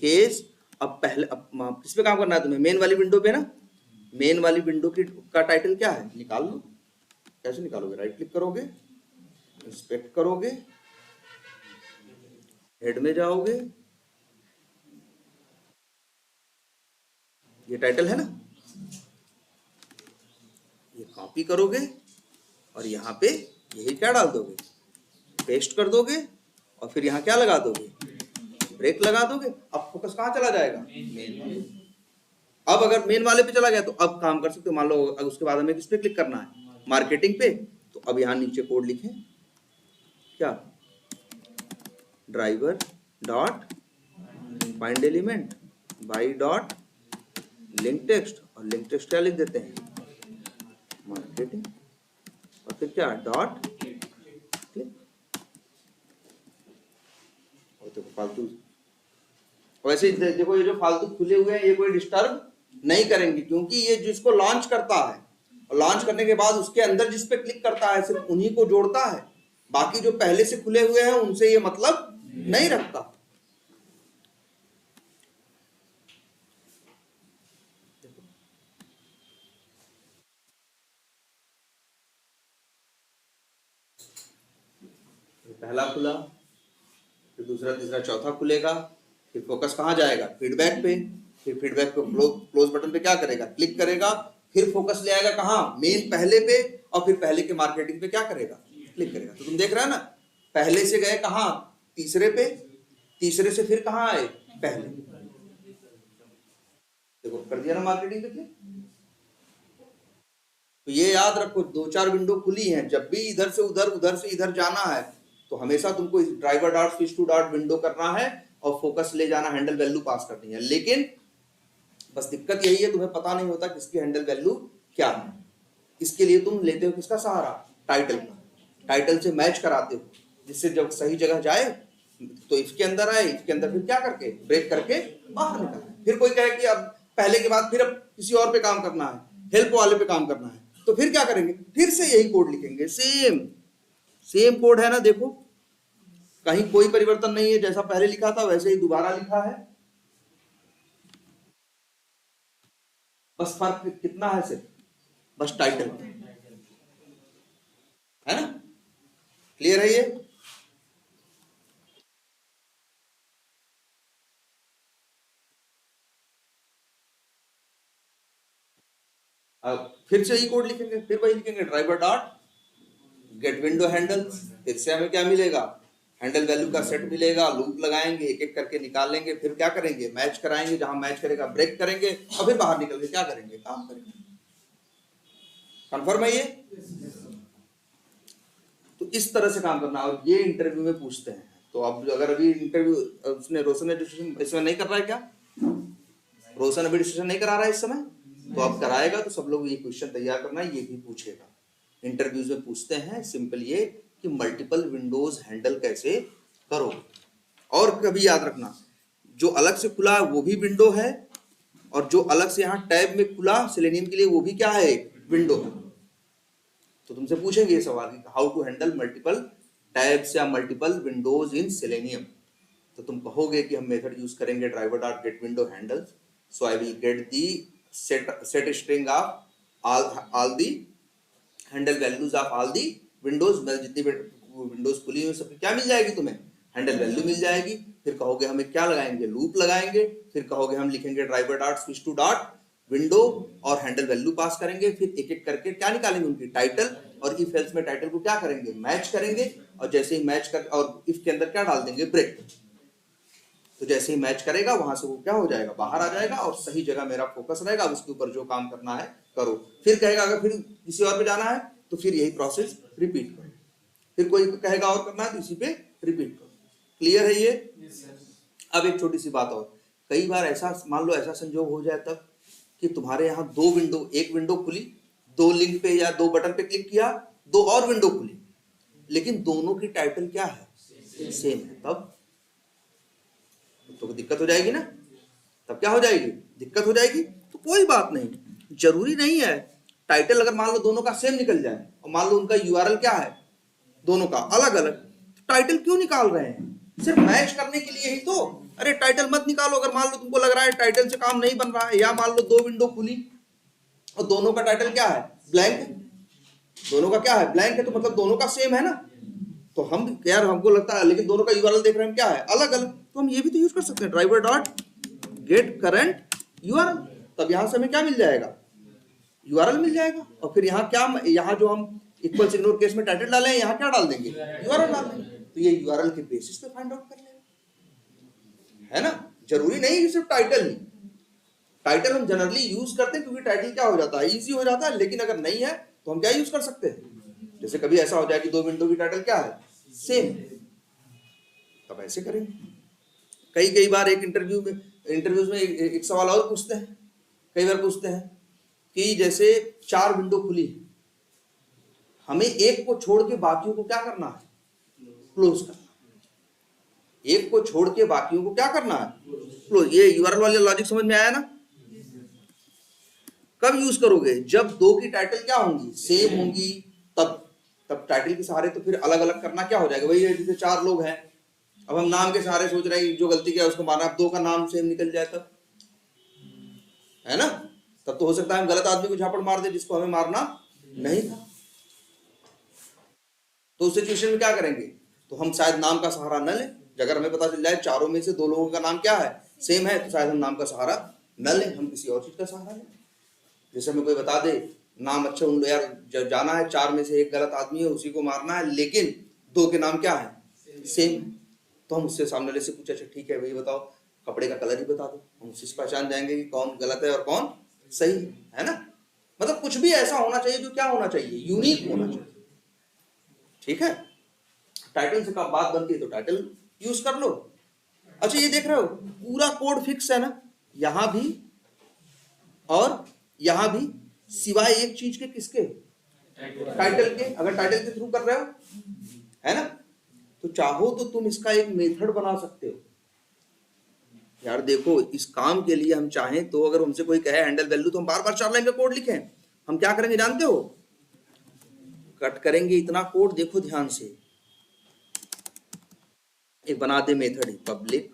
case. अब पहले अब किस पे काम करना है तुम्हें, मेन वाली विंडो पे ना, मेन वाली विंडो की का टाइटल क्या है, निकाल लो। कैसे निकालोगे, राइट क्लिक करोगे, इंस्पेक्ट करोगे, हेड में जाओगे, ये टाइटल है ना, ये कॉपी करोगे और यहाँ पे यही क्या डाल दोगे, पेस्ट कर दोगे, और फिर यहाँ क्या लगा दोगे, ब्रेक लगा दोगे। अब फोकस कहाँ चला जाएगा, मेन। अब अगर मेन वाले पे चला गया तो अब काम कर सकते हो। मान लो अब उसके बाद हमें किस पे क्लिक करना है, मार्केटिंग पे, तो अब यहाँ नीचे कोड लिखें क्या, driver dot find element by dot link text, और लिंक टेक्स्ट क्या लिख देते हैं, मार्केटिंग, और फिर क्या डॉट क्लिक। और देखो फालतू, वैसे देखो ये जो फालतू खुले हुए हैं ये कोई डिस्टर्ब नहीं करेंगे, क्योंकि ये जिसको लॉन्च करता है और लॉन्च करने के बाद उसके अंदर जिस पे क्लिक करता है सिर्फ उन्हीं को जोड़ता है, बाकी जो पहले से खुले हुए हैं उनसे ये मतलब नहीं रखता। पहला खुला, फिर दूसरा तीसरा चौथा खुलेगा, फिर फोकस कहाँ जाएगा, फीडबैक पे, फिर फीडबैक पे क्लोज बटन पे क्या करेगा, क्लिक करेगा, फिर फोकस ले आएगा कहाँ, मेन पहले पे, और फिर पहले के मार्केटिंग पे क्या करेगा, क्लिक करेगा। तो तुम देख रहे हो ना, पहले से गए कहाँ, तीसरे पे, तीसरे से फिर कहाँ आए, पहले। देखो कर दिया ना मार्केटिंग पे क्लिक। तो ये याद रखो, 2-4 विंडो खुली हैं, जब भी इधर से उधर उधर से इधर जाना है तो हमेशा तुमको driver dot switch to dot window करना है और फोकस ले जाना, हैंडल वैल्यू पास करनी है। लेकिन बस दिक्कत यही है, तुम्हें पता नहीं होता किसकी हैंडल वैल्यू क्या है। इसके लिए तुम लेते हो किसका सहारा, टाइटल का, टाइटल से मैच कराते हो, जिससे जब सही जगह जाए तो इसके अंदर आए, इसके अंदर फिर क्या करके ब्रेक करके बाहर निकले। फिर कोई कहे कि अब पहले के बाद फिर अब किसी और पे काम करना है, हेल्प वाले पे काम करना है, तो फिर क्या करेंगे, फिर से यही कोड लिखेंगे, सेम कोड है ना। देखो कहीं कोई परिवर्तन नहीं है, जैसा पहले लिखा था वैसे ही दोबारा लिखा है, बस फर्क कितना है, सिर्फ बस टाइटल है ना। क्लियर है ये। अब फिर से यही कोड लिखेंगे, फिर वही लिखेंगे driver dot get window handles, फिर से हमें क्या मिलेगा, हैंडल वैल्यू का सेट मिलेगा, लूप लगाएंगे, एक एक करके निकाल लेंगे, फिर क्या करेंगे, मैच कराएंगे, जहां मैच करेगा ब्रेक करेंगे, और फिर बाहर निकल के क्या करेंगे, काम करेंगे। कंफर्म है ये। तो इस तरह से काम करना, और ये इंटरव्यू में पूछते हैं। तो अब अगर अभी इंटरव्यू उसने रोशन ने डिस्कशन इसमें नहीं कर रहा है क्या, रोशन अभी डिस्कशन नहीं करा रहा है इस समय, तो अब कराएगा तो सब लोग ये क्वेश्चन तैयार करना, ये भी पूछेगा इंटरव्यूज में। पूछते हैं सिंपल ये कि मल्टीपल विंडोज हैंडल कैसे करो। और कभी याद रखना, जो अलग से खुला है वो भी विंडो है, और जो अलग से यहाँ टैब में खुला सेलेनियम के लिए वो भी क्या है, विंडो है। तो तुमसे पूछेंगे ये सवाल, how to handle multiple tabs या मल्टीपल विंडोज इन सेलेनियम। तो तुम कहोगे कि हम मेथड यूज करेंगे driver dot get window handles, so I will get the set string of all the handle values of all the windows, मतलब जितनी Windows खुली हुई सबकी क्या मिल जाएगी, तुम्हें हैंडल वैल्यू मिल जाएगी। फिर कहोगे हमें क्या लगाएंगे, लूप लगाएंगे, फिर कहोगे हम लिखेंगे driver dot switch to dot window और हैंडल वैल्यू पास करेंगे, फिर एक एक करके क्या निकालेंगे, उनकी टाइटल, और इफ एल्स में टाइटल को क्या करेंगे, मैच करेंगे, और जैसे ही मैच कर, और इफ के अंदर क्या डाल देंगे, ब्रेक। तो जैसे ही मैच करेगा वहां से वो क्या हो जाएगा, बाहर आ जाएगा, और सही जगह मेरा फोकस रहेगा, उसके ऊपर जो काम करना है करो। फिर कहेगा अगर फिर किसी और पे जाना है तो फिर यही प्रोसेस रिपीट करो, फिर कोई कहेगा और करना है तो इसी पे रिपीट करो। क्लियर है ये। अब एक छोटी सी बात और, कई बार ऐसा मान लो ऐसा संजोग हो जाए तब कि तुम्हारे यहाँ दो विंडो, एक विंडो खुली, दो लिंक पे या दो बटन पे क्लिक किया, दो और विंडो खुली, लेकिन दोनों की टाइटल क्या है, सेम है, तब तो दिक्कत हो जाएगी ना। तब क्या हो जाएगी, दिक्कत हो जाएगी। तो कोई बात नहीं, जरूरी नहीं है टाइटल अगर मान लो दोनों का सेम निकल जाए, और मान लो उनका यूआरएल क्या है, दोनों का अलग अलग, तो टाइटल क्यों निकाल रहे हैं, सिर्फ मैच करने के लिए ही तो। अरे टाइटल मत निकालो, अगर मान लो तुमको लग रहा है टाइटल से काम नहीं बन रहा है, या मान लो दो विंडो खुली और दोनों का टाइटल क्या है, ब्लैंक, दोनों का क्या है, ब्लैंक है, तो मतलब दोनों का सेम है ना। तो हम यार हमको लगता है लेकिन दोनों का यूआरएल देख रहे हैं क्या है, अलग अलग, तो हम ये भी तो यूज कर सकते हैं, driver dot gate current URL. तब यहां से हमें क्या मिल जाएगा, यूआरएल मिल जाएगा, और फिर यहाँ क्या, यहाँ जो हम इक्वल इग्नोर केस में टाइटल डाले हैं, यहाँ क्या डाल देंगे, यूआरएल डाल देंगे। तो ये यूआरएल के बेसिस पे फाइंड आउट कर लेंगे, है ना। जरूरी नहीं कि सिर्फ टाइटल ही, टाइटल हम जनरली यूज करते हैं क्योंकि टाइटल क्या हो जाता है, इजी हो जाता है, लेकिन अगर नहीं है तो हम क्या यूज कर सकते हैं, जैसे कभी ऐसा हो जाए कि 2 विंडो की टाइटल क्या है, सेम, तब ऐसे करेंगे। कई बार एक इंटरव्यूज में एक सवाल और पूछते हैं, कई बार पूछते हैं कि जैसे 4 विंडो खुली, हमें एक को छोड़ के बाकियों को क्या करना है, क्लोज करना। एक को छोड़ के बाकियों को क्या करना है, क्लोज। ये यूआरएल वाले लॉजिक समझ में आया ना? कब यूज करोगे, जब 2 की टाइटल क्या होंगी, सेम होंगी, तब टाइटल के सहारे तो फिर अलग अलग करना क्या हो जाएगा, वही जैसे 4 लोग हैं, अब हम नाम के सहारे सोच रहे हैं जो गलती किया उसको मारना, अब 2 का नाम सेम निकल जाए तब, है ना? तब तो हो सकता है हम गलत आदमी को झापड़ मार दे जिसको हमें मारना नहीं था। तो उस सिचुएशन में क्या करेंगे, तो हम शायद नाम का सहारा न लें। अगर हमें पता चल जाए चारों में से 2 लोगों का नाम क्या है, सेम है, तो शायद हम नाम का सहारा न लें, हम किसी और चीज का सहारा लें। जैसे हमें कोई बता दे नाम, अच्छा उन यार जाना है 4 में से एक गलत आदमी है, उसी को मारना है, लेकिन 2 के नाम क्या है, सेम, तो हम उससे सामने वाले से पूछे, अच्छा ठीक है भाई बताओ कपड़े का कलर ही बता दो, हम उससे पहचान जाएंगे कि कौन गलत है और कौन सही है ना? मतलब कुछ भी ऐसा होना चाहिए जो क्या होना चाहिए, यूनिक होना चाहिए। ठीक है, टाइटल से कब बात बनती है तो टाइटल यूज कर लो। अच्छा ये देख रहे हो पूरा कोड फिक्स है ना, यहां भी और यहां भी, सिवाय एक चीज के, किसके, टाइटल के। अगर टाइटल के थ्रू कर रहे हो है ना, तो चाहो तो तुम इसका एक मेथड बना सकते हो। यार देखो इस काम के लिए हम चाहें तो, अगर हमसे कोई कहे हैंडल वैल्यू, तो हम बार बार 4 लाइन का कोड लिखें, हम क्या करेंगे जानते हो, कट करेंगे इतना कोड, देखो ध्यान से, एक बना दे मेथड ही, पब्लिक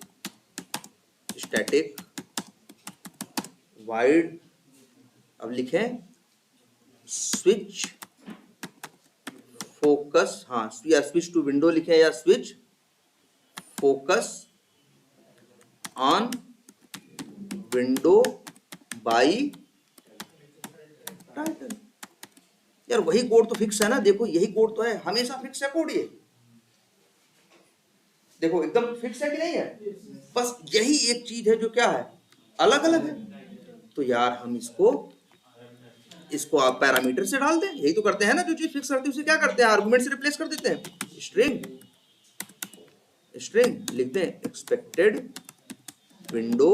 स्टैटिक वाइड, अब लिखें स्विच फोकस, हाँ या स्विच टू विंडो लिखें, या switch focus on window by title. यार वही कोड तो फिक्स है ना, देखो यही कोड तो है, हमेशा फिक्स है कोड, ये देखो एकदम फिक्स है कि नहीं है, बस यही एक चीज है जो क्या है, अलग अलग है। तो यार हम इसको आप पैरामीटर से डाल दें, यही तो करते हैं ना, जो चीज फिक्स करते हैं उसे क्या करते हैं, आर्गुमेंट से रिप्लेस कर देते हैं, स्ट्रिंग लिखते हैं एक्सपेक्टेड विंडो,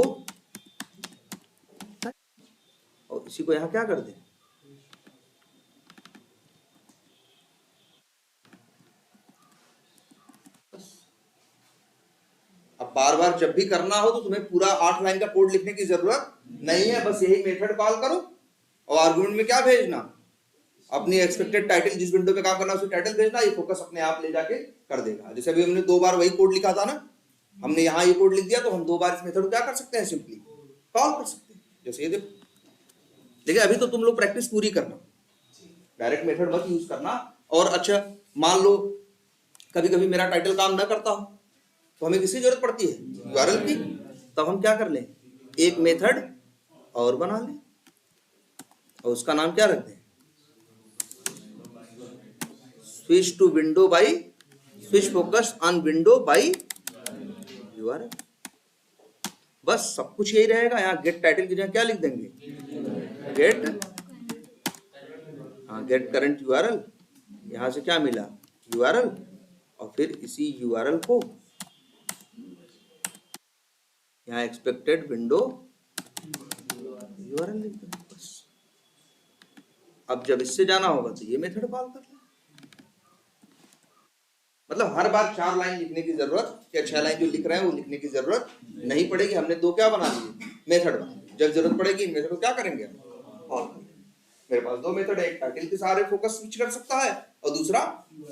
और इसी को यहां क्या कर दें, अब बार बार जब भी करना हो तो तुम्हें पूरा 8 लाइन का कोड लिखने की जरूरत नहीं है, बस यही मेथड कॉल करो और आर्गुमेंट में क्या भेजना, अपनी एक्सपेक्टेड टाइटल, जिस विंडो पे काम करना है उसकी टाइटल भेजना, ये फोकस अपने आप ले जाके कर देगा। जैसे अभी हमने 2 बार वही कोड लिखा था ना, हमने यहाँ ये कोड लिख दिया, तो हम 2 बार इस मेथड को क्या कर सकते हैं, सिंपली कॉल कर सकते हैं। जैसे ये देखो, देखिए अभी तो तुम लोग प्रैक्टिस पूरी करना, डायरेक्ट मेथड मत यूज करना। और अच्छा मान लो कभी कभी मेरा टाइटल काम ना करता हो, तो हमें किसकी जरूरत पड़ती है, यूआरएल की, तब हम क्या कर लें, एक मेथड और बना लें और उसका नाम क्या रख दें, switch to window by, switch focus on window by URL. बस सब कुछ यही रहेगा। यहाँ गेट टाइटल की जगह क्या लिख देंगे, गेट करंट यूआरएल, यहां से क्या मिला, यूआरएल, और फिर इसी यूआरएल को यहाँ एक्सपेक्टेड विंडो यूआरएल लिख देंगे बस। अब जब इससे जाना होगा तो ये मेथड कॉल कर ले, मतलब हर बार 4 लाइन लिखने की जरूरत या 6 लाइन जो लिख रहे हैं वो लिखने की जरूरत नहीं पड़ेगी। हमने 2 क्या बना दिए, मेथड बना दिए। जब जरूरत पड़ेगी इन मेथड को क्या करेंगे, कॉल करेंगे। मेरे पास 2 मेथड है, एक टाइटल के सहारे फोकस स्विच कर सकता है और दूसरा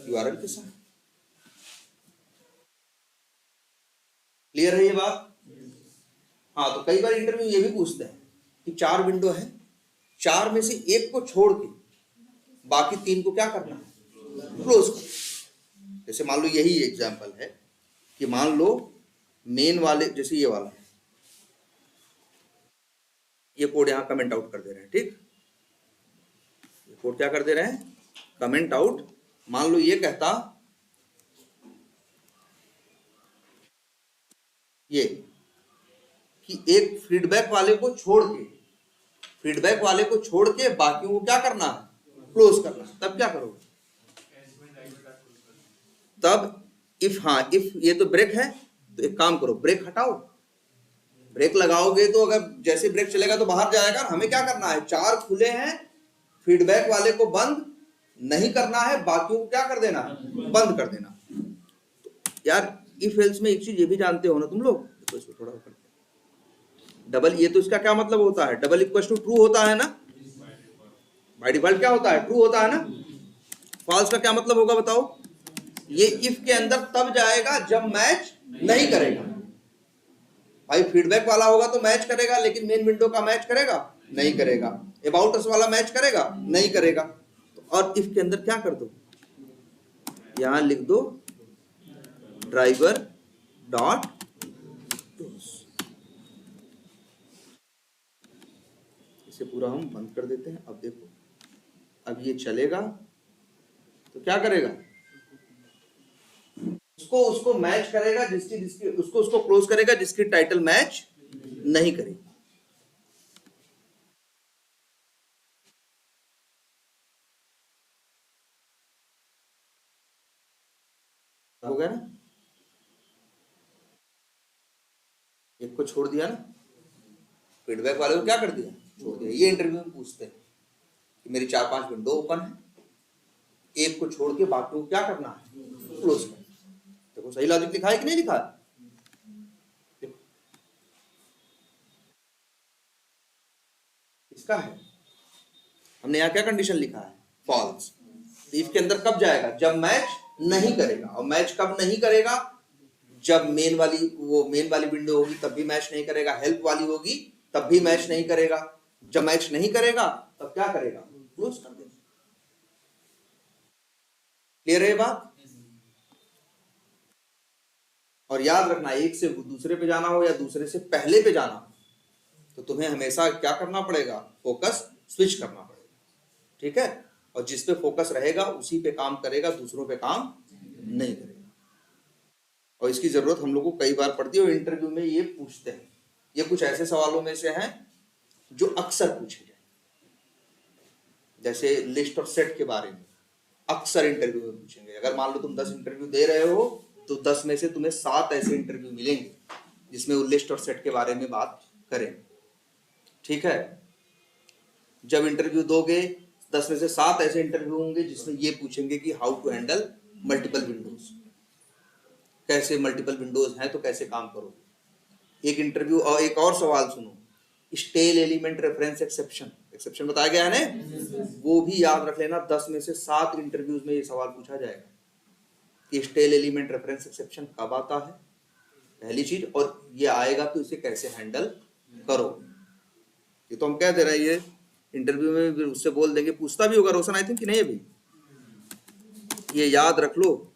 यूआरएल के साथ। क्लियर है ये बात? हाँ, तो कई बार इंटरव्यू ये भी पूछते हैं कि 4 विंडो है, 4 में से एक को छोड़ के बाकी 3 को क्या करना है, क्लोज कर। जैसे मान लो यही एग्जांपल है कि मान लो मेन वाले, जैसे ये वाला है, ये कोड यहां कमेंट आउट कर दे रहे हैं, ठीक, ये कोड क्या कर दे रहे हैं, कमेंट आउट। मान लो ये कहता ये कि एक फीडबैक वाले को छोड़ के फीडबैक वाले को छोड़ के बाकियों को क्या करना है, क्लोज करना है। तब क्या करोगे, तब इफ ये तो ब्रेक है तो एक काम करो, ब्रेक हटाओ। ब्रेक लगाओगे तो अगर जैसे ब्रेक चलेगा तो बाहर जाएगा। हमें क्या करना है, 4 खुले हैं, फीडबैक वाले को बंद नहीं करना है, बाकियों को क्या कर देना, बंद कर देना। यार इफ एल्स में एक चीज ये भी जानते हो ना तुम लोग, तो इसको थोड़ा ऊपर डबल, ये तो इसका क्या मतलब होता है, डबल इक्वल टू ट्रू होता है ना, बाय डिफॉल्ट क्या होता है, ट्रू होता है ना। फॉल्स का क्या मतलब होगा बताओ, ये इफ के अंदर तब जाएगा जब मैच नहीं करेगा। भाई फीडबैक वाला होगा तो मैच करेगा, लेकिन मेन विंडो का मैच करेगा, नहीं करेगा। अबाउट अस वाला मैच करेगा, नहीं करेगा। तो और इफ के अंदर क्या कर दो, यहां लिख दो ड्राइवर डॉट क्लोज। इसे पूरा हम बंद कर देते हैं। अब देखो, अब ये चलेगा तो क्या करेगा, उसको मैच करेगा जिसकी उसको क्लोज करेगा जिसकी टाइटल मैच नहीं करेगी। हो गया ना, एक को छोड़ दिया ना, फीडबैक वाले को क्या कर दिया, छोड़ दिया। ये इंटरव्यू में पूछते हैं कि मेरी 4-5 विंडो ओपन है, एक को छोड़ के बाकी को क्या करना है, क्लोज करना। देखो सही लॉजिक लिखा है कि नहीं लिखा है, देखो इसका है, हमने यहाँ क्या कंडीशन लिखा है, फॉल्स। इफ के अंदर कब जाएगा, जब मैच नहीं करेगा। और मैच कब नहीं करेगा, जब मेन वाली विंडो होगी तब भी मैच नहीं करेगा, हेल्प वाली होगी तब भी मैच नहीं करेगा। जब मैच नहीं करेगा तब क्या करेगा, क्लोज कर देगा। क्लियर है बात। और याद रखना, एक से दूसरे पे जाना हो या दूसरे से पहले पे जाना हो तो तुम्हें हमेशा क्या करना पड़ेगा, फोकस स्विच करना पड़ेगा, ठीक है। और जिस पे फोकस रहेगा उसी पे काम करेगा, दूसरों पे काम नहीं करेगा। और इसकी जरूरत हम लोग को कई बार पड़ती है और इंटरव्यू में ये पूछते हैं। ये कुछ ऐसे सवालों में से हैं जो अक्सर पूछे जाए, जैसे लिस्ट और सेट के बारे में अक्सर इंटरव्यू में पूछेंगे। अगर मान लो तुम 10 इंटरव्यू दे रहे हो तो 10 में से तुम्हें 7 ऐसे इंटरव्यू मिलेंगे जिसमें वो लिस्ट और सेट के बारे में बात करें, ठीक है। जब इंटरव्यू दोगे 10 में से 7 ऐसे इंटरव्यू होंगे जिसमें ये पूछेंगे कि how to handle multiple windows, कैसे मल्टीपल विंडोज हैं तो कैसे काम करोगे। एक इंटरव्यू और एक और सवाल सुनो, स्टेल एलिमेंट रेफरेंस एक्सेप्शन बताया गया है ना, वो भी याद रख लेना। 10 में से 7 इंटरव्यूज में ये सवाल पूछा जाएगा कि स्टेल एलिमेंट रेफरेंस एक्सेप्शन कब आता है, पहली चीज, और ये आएगा तो इसे कैसे हैंडल करो। ये तो हम कह दे रहे हैं, ये इंटरव्यू में उससे बोल देंगे, पूछता भी होगा रोशन आई थिंक कि नहीं। अभी ये याद रख लो,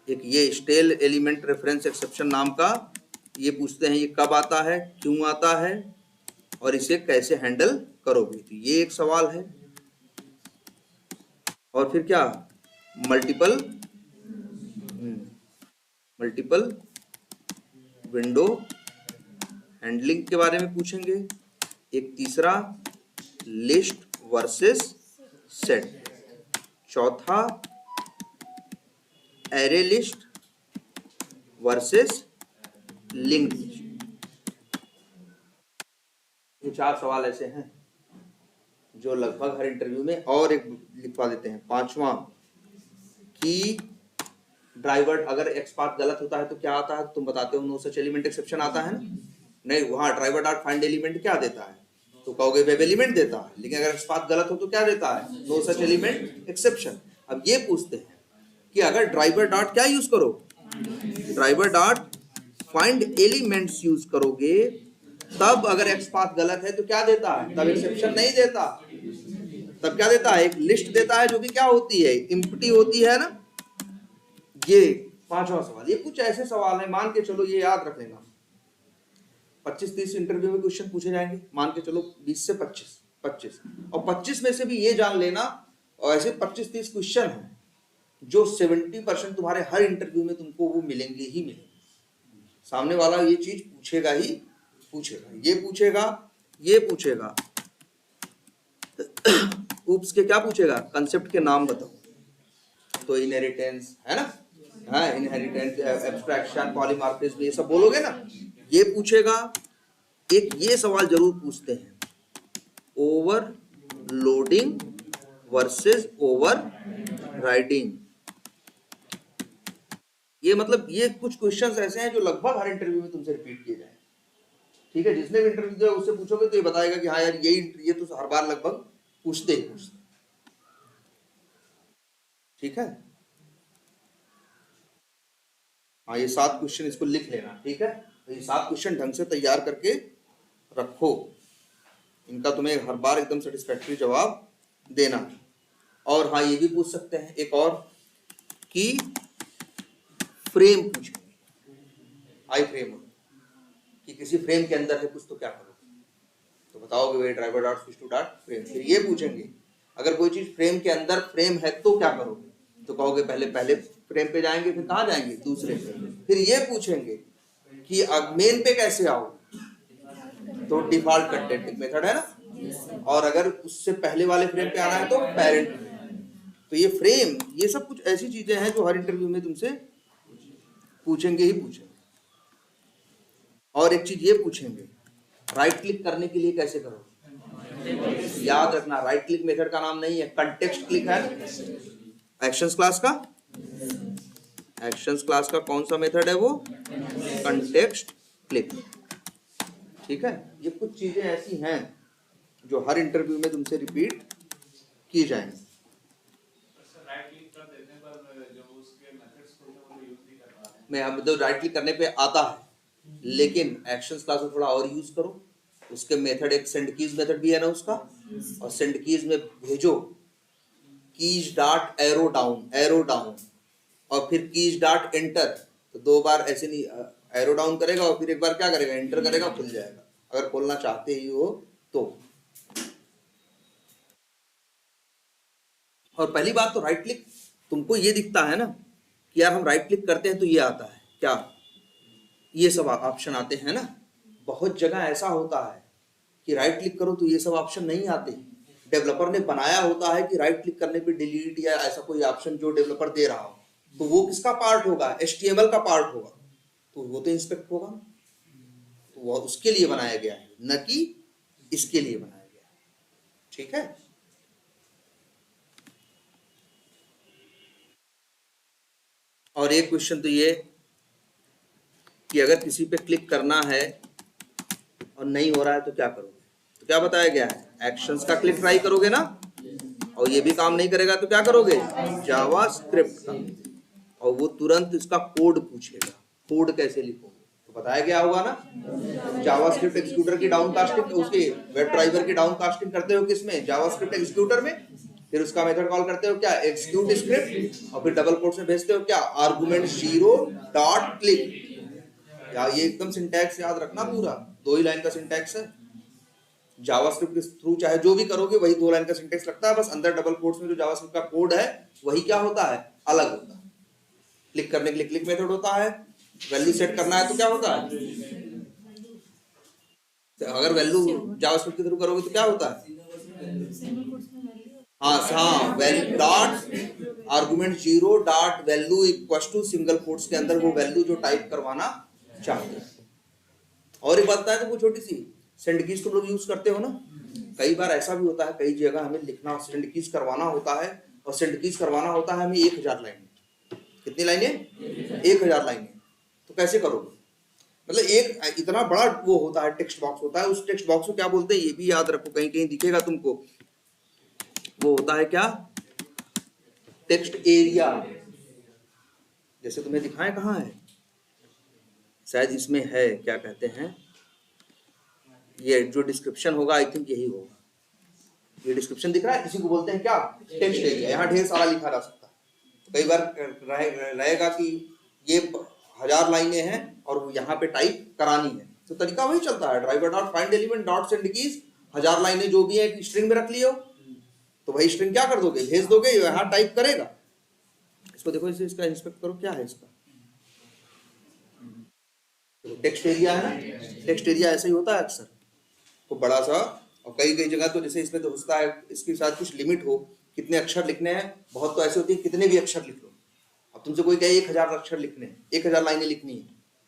एक ये स्टेल एलिमेंट रेफरेंस एक्सेप्शन नाम का ये पूछते हैं, ये कब आता है, क्यों आता है और इसे कैसे हैंडल करोगे। तो ये एक सवाल है। और फिर क्या, मल्टीपल विंडो हैंडलिंग के बारे में पूछेंगे। एक तीसरा लिस्ट वर्सेस सेट, चौथा array list versus linked list. ये 4 सवाल ऐसे हैं जो लगभग हर इंटरव्यू में, और एक लिखवा देते हैं 5वां कि ड्राइवर अगर एक्सपाथ गलत होता है तो क्या आता है, तुम बताते हो नो सच एलिमेंट एक्सेप्शन आता है ना। नहीं, वहां ड्राइवर डॉट फाइंड एलिमेंट क्या देता है, तो कहोगे वेब एलिमेंट देता है, लेकिन अगर एक्सपाथ गलत हो तो क्या देता है, नो सच एलिमेंट एक्सेप्शन। अब ये पूछते हैं कि अगर ड्राइवर डॉट क्या यूज करो, driver dot find elements use करोगे, तब अगर एक्सपाथ गलत है तो क्या देता है, तब एक्सेप्शन नहीं देता, तब क्या देता है, एक लिस्ट देता है जो कि क्या होती है, एम्प्टी होती है ना। ये 5वां सवाल। ये कुछ ऐसे सवाल है, मान के चलो ये याद रख लेना, 25-30 इंटरव्यू में क्वेश्चन पूछे जाएंगे, मान के चलो 20 से 25 और 25 में से भी ये जान लेना, और ऐसे 25-30 क्वेश्चन हैं जो 70% तुम्हारे हर इंटरव्यू में तुमको वो मिलेंगे ही मिलेंगे। सामने वाला ये चीज पूछेगा ही पूछेगा, ये पूछेगा, ये पूछेगा, ऊप्स के क्या पूछेगा, कंसेप्ट के नाम बताओ। तो इनहेरिटेंस है ना, हाँ इनहेरिटेंस, एब्स्ट्रैक्शन, पॉलीमॉर्फिज्म, ये सब बोलोगे ना, ये पूछेगा। एक ये सवाल जरूर पूछते हैं, ओवरलोडिंग वर्सेस ओवर राइडिंग। ये मतलब ये कुछ क्वेश्चंस ऐसे हैं जो लगभग हर इंटरव्यू में तुमसे रिपीट किए जाए। ठीक है, जिसने भी इंटरव्यू दिया उससे पूछोगे तो ये बताएगा कि हाँ यार ये तो हर बार लगभग पूछते ही पूछते। ठीक है, हाँ ये 7 क्वेश्चन इसको लिख लेना। ठीक है, तो ये 7 क्वेश्चन ढंग से तैयार करके रखो, इनका तुम्हें हर बार एकदम सेटिस्फैक्टरी जवाब देना। और हाँ ये भी पूछ सकते हैं एक और कि फ्रेम पूछेंगे, आई फ्रेम कि किसी फ्रेम के अंदर है कुछ तो क्या करोगे, तो बताओगे भाई driver dot fish to dot frame. फिर ये पूछेंगे अगर कोई चीज फ्रेम के अंदर फ्रेम है तो क्या करोगे, तो कहोगे पहले फ्रेम पे जाएंगे, फिर कहाँ जाएंगे, दूसरे पे। फिर ये पूछेंगे कि मेन पे कैसे आओ, तो डिफॉल्ट कंटेंट मेथड है ना, और अगर उससे पहले वाले फ्रेम पे आना है तो पेरेंट। तो ये फ्रेम, ये सब कुछ ऐसी चीजें हैं जो हर इंटरव्यू में तुमसे पूछेंगे ही पूछेंगे। और एक चीज ये पूछेंगे, राइट क्लिक करने के लिए कैसे करोगे। याद रखना राइट क्लिक मेथड का नाम नहीं है, कंटेक्स्ट क्लिक है। एक्शंस क्लास का, एक्शंस क्लास का कौन सा मेथड है वो, कंटेक्स्ट क्लिक। ठीक है, ये कुछ चीजें ऐसी हैं जो हर इंटरव्यू में तुमसे रिपीट की जाएंगी। मैं अब तो राइट क्लिक करने पे आता है, लेकिन एक्शंस क्लास में थोड़ा और यूज करो। उसके मेथड एक सेंड कीज मेथड भी है ना उसका, और सेंड कीज में भेजो कीज डॉट एरो डाउन और फिर कीज डॉट एंटर। तो 2 बार ऐसे नहीं, एरो डाउन करेगा और फिर एक बार क्या करेगा, एंटर करेगा, खुल जाएगा अगर खोलना चाहते ही हो तो। और पहली बात तो राइट क्लिक तुमको ये दिखता है ना कि यार हम राइट क्लिक करते हैं तो ये आता है क्या, ये सब ऑप्शन आते हैं ना। बहुत जगह ऐसा होता है कि राइट क्लिक करो तो ये सब ऑप्शन नहीं आते, डेवलपर ने बनाया होता है कि राइट क्लिक करने पे डिलीट या ऐसा कोई ऑप्शन जो डेवलपर दे रहा हो, तो वो किसका पार्ट होगा, HTML का पार्ट होगा, तो वो तो इंस्पेक्ट होगा। तो वो उसके लिए बनाया गया है, न कि इसके लिए बनाया गया है। ठीक है, और एक क्वेश्चन तो ये कि अगर किसी पे क्लिक करना है और नहीं हो रहा है तो क्या करोगे, तो क्या बताया गया है, एक्शंस का क्लिक ट्राई करोगे ना, और ये भी काम नहीं करेगा तो क्या करोगे, जावास्क्रिप्ट का, और वो तुरंत इसका कोड पूछेगा, कोड कैसे लिखोगे, तो बताया गया होगा ना। जावास्क्रिप्ट एग्जीक्यूटर की डाउन कास्टिंग, उसके वेब ड्राइवर की डाउन कास्टिंग करते हो किसमें, जावास्क्रिप्ट एग्जीक्यूटर में। फिर उसका मेथड कॉल करते हो क्या, एग्जीक्यूट स्क्रिप्ट, और फिर डबल कोट्स में भेजते हो क्या, आर्गुमेंट 0 डॉट क्लिक। यार ये एकदम सिंटैक्स याद रखना, पूरा 2 ही लाइन का सिंटैक्स है। जावास्क्रिप्ट के थ्रू चाहे जो भी करोगे वही 2 लाइन का सिंटैक्स लगता है, बस अंदर डबल कोट्स में जो जावास्क्रिप्ट का कोड है वही क्या होता है, अलग होता है। क्लिक करने के लिए क्लिक मेथड होता है, वैल्यू सेट करना है तो क्या होता है, तो अगर वैल्यू जावास्क्रिप्ट के थ्रू करोगे तो क्या होता है, हाँ value dot argument 0 dot value equal to single quotes के अंदर वो वैल्यू जो टाइप करवाना चाहते हैं। और एक बात है तो वो छोटी सी सेंड कीज तुम लोग यूज करते हो ना, कई बार ऐसा भी होता है कई जगह हमें लिखना सेंड कीज करवाना होता है, और सेंड कीज करवाना होता है हमें 1000 लाइन। कितनी लाइनें, 1000 लाइनें। तो कैसे करोगे, मतलब एक इतना बड़ा वो होता है, टेक्स्ट बॉक्स होता है, उस टेक्स्ट बॉक्स को क्या बोलते हैं ये भी याद रखो, कहीं कहीं दिखेगा तुमको, वो होता है क्या, टेक्स्ट एरिया। जैसे तुम्हें दिखाएं कहाँ है, शायद इसमें है, क्या कहते हैं, ये जो डिस्क्रिप्शन होगा आई थिंक यही होगा, ये डिस्क्रिप्शन दिख रहा है, इसी को बोलते हैं क्या, टेक्स्ट एरिया। यहाँ ढेर सारा लिखा जा सकता है, कई बार रहेगा कि ये 1000 लाइनें हैं और यहाँ पे टाइप करानी है, तो तरीका वही चलता है, driver dot find element dot send keys 1000 लाइनें जो भी है स्ट्रिंग में रख लियो, तो वही स्ट्रिंग क्या कर दोगे, भेज दोगे, यहाँ टाइप करेगा। इसको देखो, इसे इसका इंस्पेक्ट करो, क्या है इसका, टेक्स्ट एरिया है ना, टेक्स्ट एरिया ऐसा ही होता है अक्सर, तो बड़ा सा और कई कई जगह तो जैसे इसमें तो होता है इसके साथ कुछ लिमिट हो, कितने अक्षर लिखने हैं, बहुत तो ऐसे होती है कितने भी अक्षर लिख लो। अब तुमसे कोई कहे 1000 अक्षर लिखने हैं, 1000 लाइनें लिखनी है,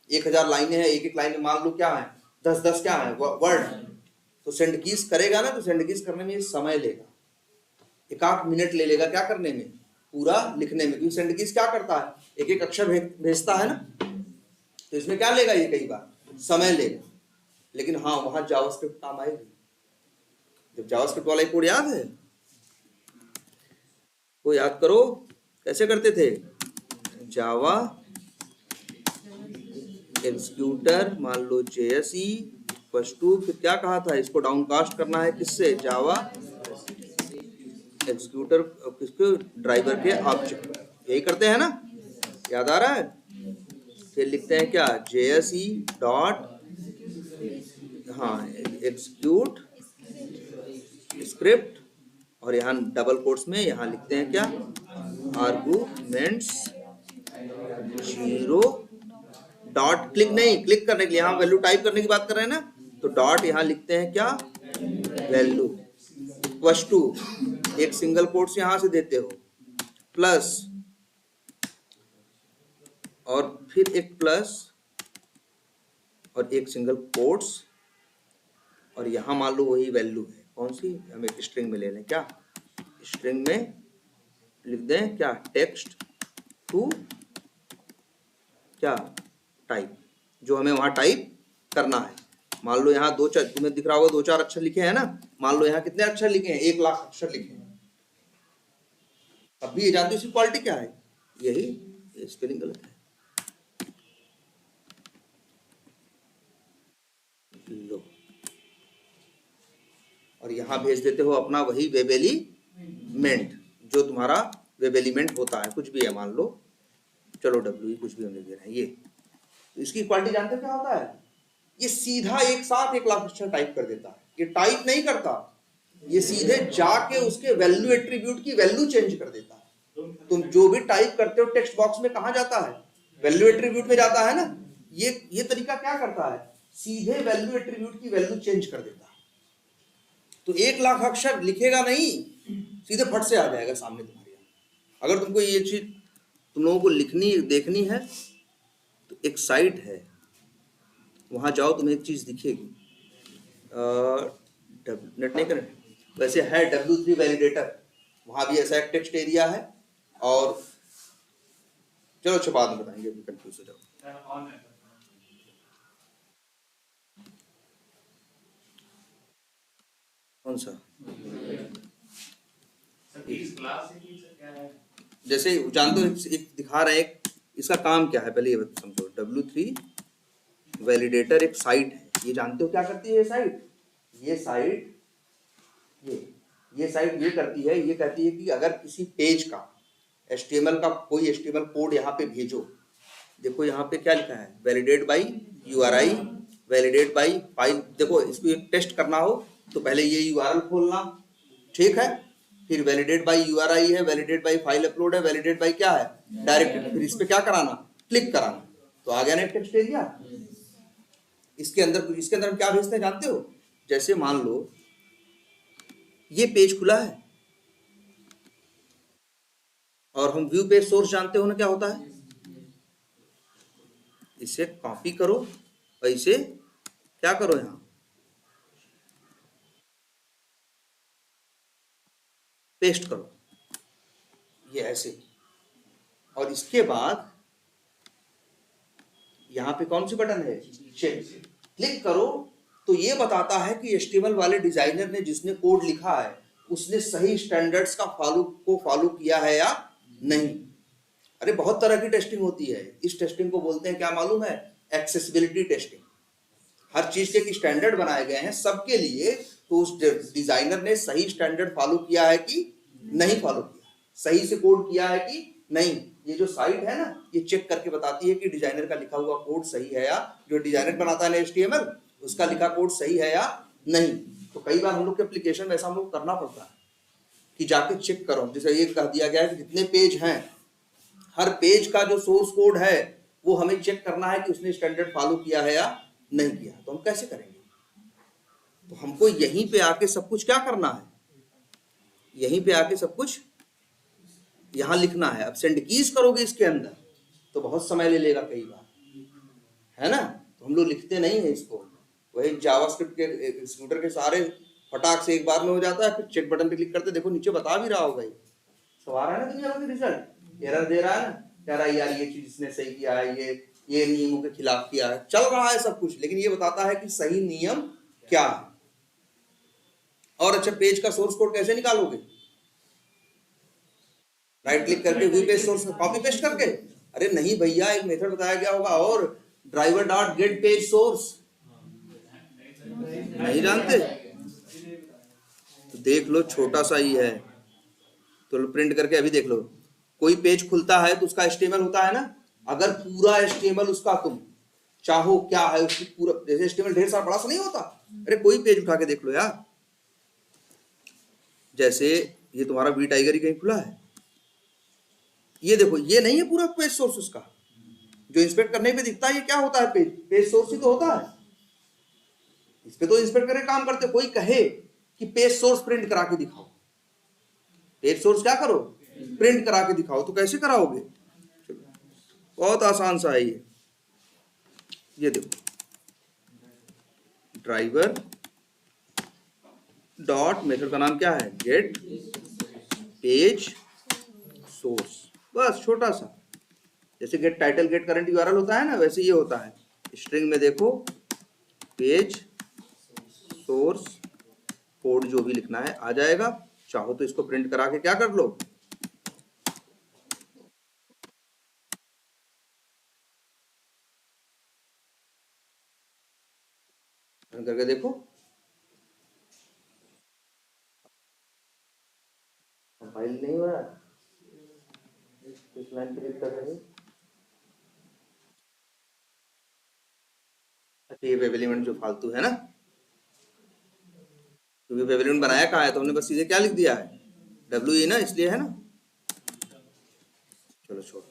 1000 लाइनें हैं, एक एक लाइन में मान लो क्या है 10-10 क्या है वर्ड, तो सेंड कीज करेगा ना, तो सेंड कीज करने में ये समय लेगा, 1-8 मिनट ले लेगा क्या करने में, पूरा लिखने में, क्योंकि सेंड कीज क्या करता है एक एक अक्षर भेजता है ना, तो इसमें क्या लेगा ये कई बार समय लेगा। लेकिन हाँ वहां जावास्क्रिप्ट काम आएगी। जब जावास्क्रिप्ट वाला कोड याद है, वो याद करो कैसे करते थे, जावा एग्जीक्यूटर मान लो JSE +2, फिर क्या कहा था इसको डाउनकास्ट करना है किससे, जावा एग्जीक्यूटर किसके, ड्राइवर के ऑब्जेक्ट, यही करते हैं ना, याद आ रहा है। फिर लिखते हैं क्या JSE डॉट हाँ एग्जीक्यूट स्क्रिप्ट, और यहाँ डबल कोट्स में यहाँ लिखते हैं क्या आर्गुमेंट्स 0 डॉट, क्लिक नहीं, क्लिक करने के लिए, यहाँ वैल्यू टाइप करने की बात कर रहे हैं ना, तो डॉट यहाँ लिखते हैं क्या वैल्यू +2, एक सिंगल कोट्स यहाँ से देते हो प्लस, और फिर एक प्लस और एक सिंगल कोट्स, और यहाँ मान लो वही वैल्यू है, कौन सी, हम एक स्ट्रिंग में ले लें, क्या स्ट्रिंग में लिख दें क्या टेक्स्ट टू क्या टाइप, जो हमें वहां टाइप करना है। मान लो यहाँ तुम्हें दिख रहा होगा 2-4 अक्षर लिखे हैं ना, मान लो यहाँ कितने अक्षर लिखे हैं, 1 लाख अक्षर लिखे हैं। अब भी ये जानते हो इसकी क्वालिटी क्या है, यही स्पेलिंग गलत है, लो, और यहाँ भेज देते हो अपना वही वेब एलिमेंट, जो तुम्हारा वेब एलिमेंट होता है, कुछ भी है मान लो, चलो डब्ल्यू कुछ भी हमने दे रहे हैं ये, तो इसकी क्वालिटी जानते हो क्या होता है, ये सीधा एक साथ 1 लाख अक्षर टाइप कर देता है, ये टाइप नहीं करता, ये सीधे जाके उसके वैल्यू एट्रीब्यूट की वैल्यू चेंज कर देता है। तुम जो भी टाइप करते हो टेक्स्ट बॉक्स में कहाँ जाता है, वैल्यू एट्रीब्यूट में जाता है ना, ये तरीका क्या करता है, सीधे वैल्यू एट्रीब्यूट की वैल्यू चेंज कर देता है। तो 1 लाख अक्षर लिखेगा नहीं, सीधे फट से आ जाएगा सामने तुम्हारे यहाँ। अगर तुमको ये चीज तुम लोगों को लिखनी देखनी है तो एक साइट है, वहां जाओ तुम्हें एक चीज दिखेगी, नेट नहीं करें वैसे है W3 वैलिडेटर, वहां भी ऐसा एक टेक्स्ट एरिया है, और चलो अच्छा बाद में बताएंगे, अभी कंफ्यूज हो जाओ। ऑन है कौन सा, इस क्लास की क्या है, जैसे जानते हो एक दिखा रहे हैं, इसका काम क्या है पहले ये समझो, W3 वैलिडेटर एक साइट है, ये जानते हो क्या करती है ये साइट, ये साइट ये करती है, ये कहती है कि अगर किसी पेज का HTML का कोई HTML कोड यहाँ पे भेजो, देखो यहाँ पे क्या लिखा है, validate by URI, validate by file, देखो इसको टेस्ट करना हो तो पहले ये URL खोलना, ठीक है, फिर वैलिडेट बाई URI है, वैलिडेट बाई फाइल अपलोड है, वैलिडेट बाई क्या है डायरेक्ट, फिर इस पे क्या कराना, क्लिक कराना, तो आ गया ना टेक्स्ट एरिया। इसके अंदर हम क्या भेजते हैं जानते हो, जैसे मान लो ये पेज खुला है और हम व्यू पेज सोर्स जानते हो ना क्या होता है, इसे कॉपी करो और इसे क्या करो यहां पेस्ट करो, ये ऐसे, और इसके बाद यहां पे कौन सी बटन है, चेक, क्लिक करो तो ये बताता है कि HTML वाले डिजाइनर ने जिसने कोड लिखा है उसने सही स्टैंडर्ड्स का फॉलो किया है या नहीं। अरे बहुत तरह की टेस्टिंग होती है, इस टेस्टिंग को बोलते हैं क्या मालूम है, एक्सेसिबिलिटी टेस्टिंग। हर चीज के स्टैंडर्ड बनाए गए हैं सबके लिए, तो उस डिजाइनर ने सही स्टैंडर्ड फॉलो किया है कि नहीं फॉलो किया, सही से कोड किया है कि नहीं। ये जो साइट है ना, ये चेक करके बताती है कि डिजाइनर का लिखा हुआ कोड सही है या, जो डिजाइनर बनाता है ना HTML, उसका लिखा कोड सही है या नहीं। तो कई बार हम लोग के एप्लीकेशन में ऐसा हम लोग करना पड़ता है कि जाके चेक करो, जैसे ये कह दिया गया है कि जितने पेज हैं, हर पेज का जो सोर्स कोड है वो हमें चेक करना है कि उसने स्टैंडर्ड फॉलो किया है या नहीं किया। तो हम कैसे करेंगे, तो हमको यहीं पे आके सब कुछ क्या करना है, यहीं पे आके सब कुछ यहां लिखना है। अब सेंड कीज करोगे इसके अंदर तो बहुत समय ले लेगा कई बार, है ना, तो हम लोग लिखते नहीं है इसको। वही जावास्क्रिप्ट के एक्जीक्यूटर के सारे फटाक से एक बार में हो जाता है, फिर चेक बटन पे क्लिक करते, देखो नीचे बता भी रहा होगा ये सब आ रहा है ना दुनिया में रिजल्ट, एरर दे रहा है ना, कह रहा है यार ये चीज इसने सही किया है, ये नियमों के खिलाफ किया है, चल रहा है सब कुछ, लेकिन ये बताता है कि सही नियम क्या है। और अच्छा, पेज का सोर्स कोड कैसे निकालोगे? राइट क्लिक करके व्यू पेज सोर्स में कॉपी पेस्ट करके? अरे नहीं भैया, एक मेथड बताया गया होगा, और driver dot gate page source नहीं जानते? तो देख लो, छोटा सा ही है, तो प्रिंट करके अभी देख लो। कोई पेज खुलता है तो उसका HTML होता है ना, अगर पूरा HTML उसका तुम चाहो क्या है उसकी पूरा, जैसे HTML ढेर सारा बड़ा सा नहीं होता, अरे कोई पेज उठा के देख लो यार, जैसे ये तुम्हारा वी टाइगर ही कहीं खुला है, ये देखो, ये नहीं है पूरा पेज सोर्स उसका, जो इंस्पेक्ट करने पे दिखता है ये क्या होता है, पेज सोर्स ही तो होता है। इस पे तो इंस्पेक्ट करके काम करते, कोई कहे कि पेज सोर्स प्रिंट करा के दिखाओ, पेज सोर्स क्या करो, प्रिंट करा के दिखाओ, तो कैसे कराओगे? बहुत आसान सा है ये देखो, ड्राइवर डॉट मेथड का नाम क्या है, गेट पेज सोर्स, बस छोटा सा, जैसे get title get current URL होता है ना, वैसे ये होता है। स्ट्रिंग में देखो पेज सोर्स कोड जो भी लिखना है आ जाएगा, चाहो तो इसको प्रिंट करा के क्या कर लो, करके देखो, कंपाइल नहीं हो रहा, इस लाइन पे कर रहे। अच्छा, ये वेब एलिमेंट जो फालतू है ना, क्योंकि वेब एलिमेंट बनाया कहाँ है, तो हमने बस सीधे क्या लिख दिया है, WE ना, इसलिए है ना। चलो छोड़ो,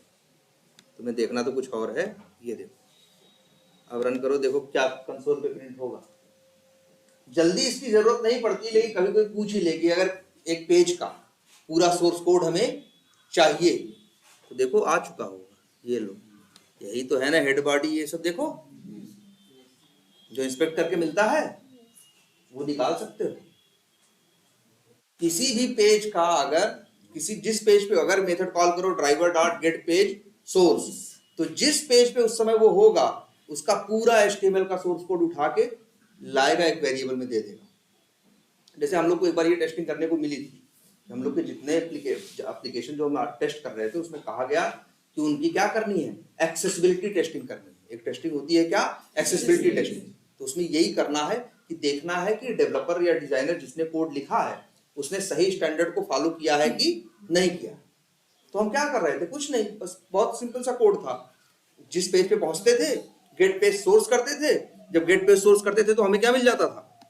तुम्हें देखना तो कुछ और है, ये देखो, अब रन करो, देखो क्या कंसोल पे प्रिंट होगा। जल्दी इसकी जरूरत नहीं पड़ती, लेकिन कभी कोई पूछ ही ले कि अगर एक पेज का पूरा सोर्स कोड हमें चाहिए, तो देखो आ चुका होगा, ये लो, यही तो है ना हेड बॉडी, ये सब देखो जो इंस्पेक्ट करके मिलता है वो निकाल सकते हो। किसी भी पेज का अगर जिस पेज पे अगर मेथड कॉल करो driver dot gate page source, तो जिस पेज पे उस समय वो होगा उसका पूरा HTML का सोर्स कोड उठा के लाएगा, एक वेरिएबल में दे देगा। जैसे हम लोग को एक बार ये टेस्टिंग करने को मिली थी, हम लोग के जितने एप्लीकेशन जो हम टेस्ट कर रहे थे उसमें कहा गया कि उनकी क्या करनी है, एक्सेसिबिलिटी टेस्टिंग करनी है। एक टेस्टिंग होती है क्या, एक्सेसिबिलिटी टेस्टिंग, तो उसमें यही करना है कि देखना है कि डेवलपर या डिजाइनर जिसने कोड लिखा है उसने सही स्टैंडर्ड को फॉलो किया है कि नहीं किया। तो हम क्या कर रहे थे, कुछ नहीं, बस बहुत सिंपल सा कोड था। जिस पेज पे पहुंचते थे गेट पेज सोर्स करते थे, जब गेट पेज सोर्स करते थे तो हमें क्या मिल जाता था,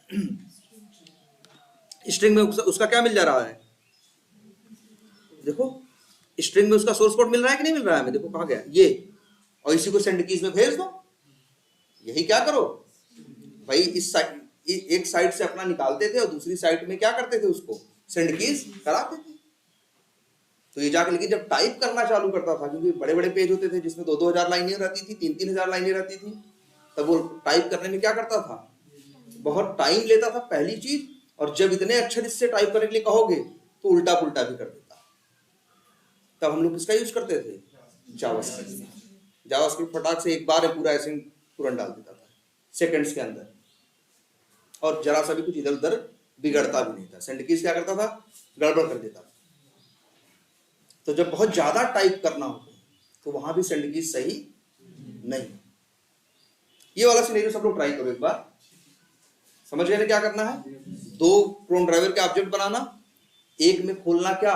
स्ट्रिंग में उसका क्या मिल जा रहा है, देखो स्ट्रिंग में उसका सोर्स कोड मिल रहा है कि नहीं मिल रहा है हमें, देखो कहाँ गया ये, और इसी को सेंड कीज में भेज दो। यही क्या करो भाई, इस साइड एक साइड से अपना निकालते थे और दूसरी साइड में क्या करते थे, उसको सेंड कीज कराते थे। तो ये जाके, लेकिन जब टाइप करना चालू करता था, क्योंकि बड़े बड़े पेज होते थे जिसमें 2-2 हजार लाइनें रहती थी, 3-3 हजार लाइनें रहती थी, तब वो टाइप करने में क्या करता था, बहुत टाइम लेता था पहली चीज, और जब इतने अक्षर इससे टाइप करने के लिए कहोगे तो उल्टा पुल्टा भी कर देता। तब हम लोग किसका यूज करते थे, जावास्क्रिप्ट। जावास्क्रिप्ट फटाक से एक बार पूरा ऐसे तुरंत डाल देता था सेकंड्स के अंदर, और जरा सा भी कुछ इधर उधर बिगड़ता भी नहीं था। सेंड कीज क्या करता था, गड़बड़ कर देता था। तो जब बहुत ज्यादा टाइप करना हो तो वहां भी सेंड कीज सही नहीं। ये वाला सिनेरियो सब लोग ट्राई करो एक बार, समझ गए ना क्या करना है। 2 क्रोन ड्राइवर के ऑब्जेक्ट बनाना, एक में खोलना क्या,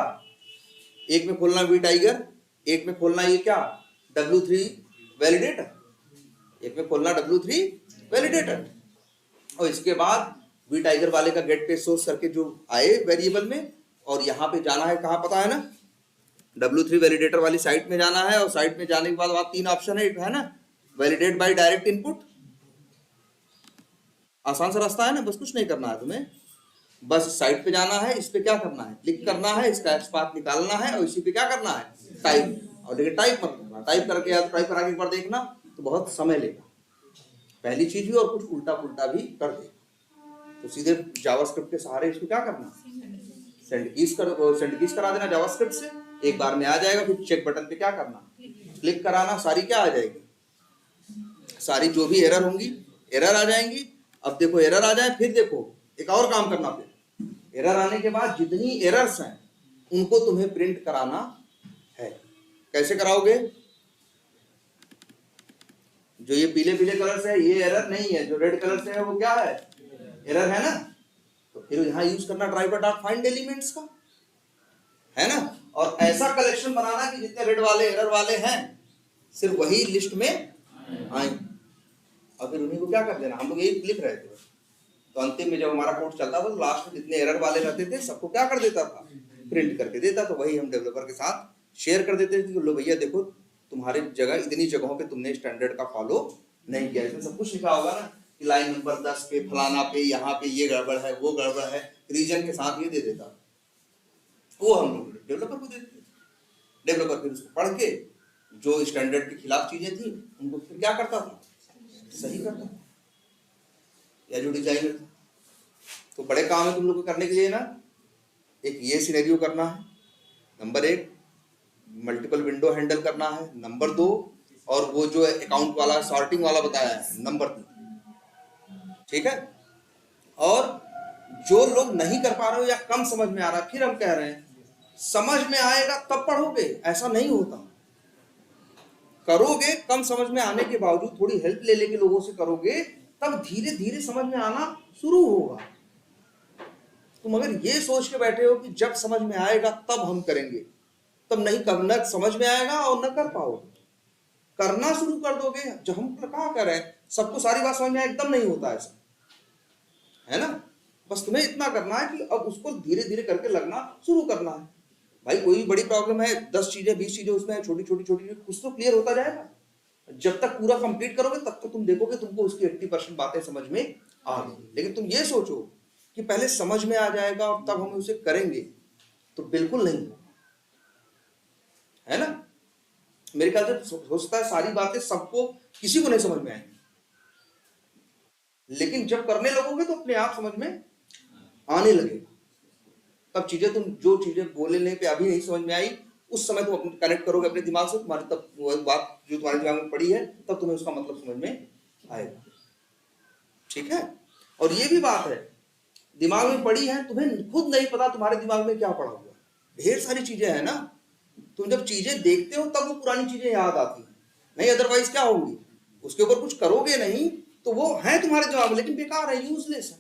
एक में खोलना वी टाइगर, एक में खोलना ये क्या, W3 वैलिडेटर, एक में खोलना W3 वैलिडेटर। और इसके बाद वी टाइगर वाले का गेट पेज सोर्स करके जो आए वेरिएबल में, और यहाँ पे जाना है कहाँ पता है ना, W3 वैलिडेटर वाली साइट में जाना है। और साइट में जाने के बाद वहां 3 ऑप्शन है ना, वैलिडेट बाय डायरेक्ट इनपुट, आसान सा रास्ता है ना, बस कुछ नहीं करना है तुम्हें, बस साइट पे जाना है, इस पे क्या करना है, क्लिक करना है, इसका एक्स पाथ निकालना है और इसी पे क्या करना है, टाइप। और देखिए टाइप मत करना, टाइप करके या टाइप करा के एक बार देखना तो बहुत समय लेगा, पहली चीज भी, और कुछ उल्टा पुल्टा भी कर दे। तो सीधे जावास्क्रिप्ट के सहारे इसको क्या करना, सेंड कीज करा देना जावास्क्रिप्ट से, एक बार में आ जाएगा। फिर चेक बटन पे क्या करना, क्लिक कराना, सारी क्या आ जाएगी, सारी जो भी एरर होंगी एरर आ जाएंगी। अब देखो एरर आ जाए, फिर देखो एक और काम करना, फिर एरर आने के बाद जितनी एरर्स हैं उनको तुम्हें प्रिंट कराना है। कैसे कराओगे, जो ये पीले पीले कलर से है ये एरर नहीं है, जो रेड कलर से है वो क्या है, एरर है ना। तो फिर यहाँ यूज करना ड्राइवर डॉट फाइंड एलिमेंट्स का, है ना, और ऐसा कलेक्शन बनाना कि जितने रेड वाले एरर वाले हैं सिर्फ वही लिस्ट में आए, और फिर उन्हीं को क्या कर देना। हम लोग यही लिख रहे थे, तो अंतिम में जब हमारा कोड चलता था तो लास्ट में जितने एरर वाले रहते थे सबको क्या कर देता था, प्रिंट करके देता। तो वही हम डेवलपर के साथ शेयर कर देते थे कि लो भैया देखो तुम्हारे जगह इतनी जगहों पे तुमने स्टैंडर्ड का फॉलो नहीं किया। इसमें सब कुछ लिखा होगा ना कि लाइन नंबर 10 पे फलाना पे यहाँ पे ये गड़बड़ है वो गड़बड़ है, रीजन के साथ ये दे देता, वो हम लोग डेवलपर को देते। डेवलपर फिर उसको पढ़ के जो स्टैंडर्ड के खिलाफ चीजें थी उनको फिर क्या करता था, सही करता था, या जो डिजाइनर था। तो बड़े काम है तुम लोग को करने के लिए ना, एक ये सिनेरियो करना है, नंबर 1 मल्टीपल विंडो हैंडल करना है, नंबर 2 और वो जो अकाउंट वाला सॉर्टिंग वाला बताया है नंबर 3, ठीक है। और जो लोग नहीं कर पा रहे हो या कम समझ में आ रहा है, फिर हम कह रहे हैं समझ में आएगा तब पढ़ोगे, ऐसा नहीं होता। करोगे, कम समझ में आने के बावजूद थोड़ी हेल्प ले लेके लोगों से करोगे, तब धीरे धीरे समझ में आना शुरू होगा। तुम अगर ये सोच के बैठे हो कि जब समझ में आएगा तब हम करेंगे, तब नहीं करना, समझ में आएगा और न कर पाओगे। करना शुरू कर दोगे, जब हम कहा कर रहे हैं सबको सारी बात समझ में एकदम नहीं होता ऐसा, है ना। बस तुम्हें इतना करना है कि अब उसको धीरे धीरे करके लगना शुरू करना है। भाई कोई भी बड़ी प्रॉब्लम है, 10 चीजें 20 चीजें उसमें छोटी छोटी छोटी, कुछ तो क्लियर होता जाएगा। जब तक पूरा कंप्लीट करोगे तब तक तुम देखोगे तुमको उसकी 80% बातें समझ में आ गई। लेकिन तुम ये सोचो कि पहले समझ में आ जाएगा और तब हम उसे करेंगे, तो बिल्कुल नहीं, है ना। मेरे ख्याल से सोचता है सारी बातें सबको, किसी को नहीं समझ में आएंगी, लेकिन जब करने लगोगे तो अपने आप समझ में आने लगेगा। तब चीजें तुम जो चीजें बोलने पे अभी नहीं समझ में आई, उस समय तुम कनेक्ट करोगे अपने दिमाग से, तुम्हारी तब वो बात जो तुम्हारे दिमाग में पड़ी है तब तुम्हें उसका मतलब समझ में आएगा, ठीक है। और ये भी बात है, दिमाग में पड़ी है, तुम्हें खुद नहीं पता तुम्हारे दिमाग में क्या पड़ा हुआ, ढेर सारी चीजें है ना। तुम जब चीजें देखते हो तब वो पुरानी चीजें याद आती हैं, नहीं अदरवाइज क्या होगी, उसके ऊपर कुछ करोगे नहीं तो वो है तुम्हारे दिमाग में लेकिन बेकार है, यूजलेस है,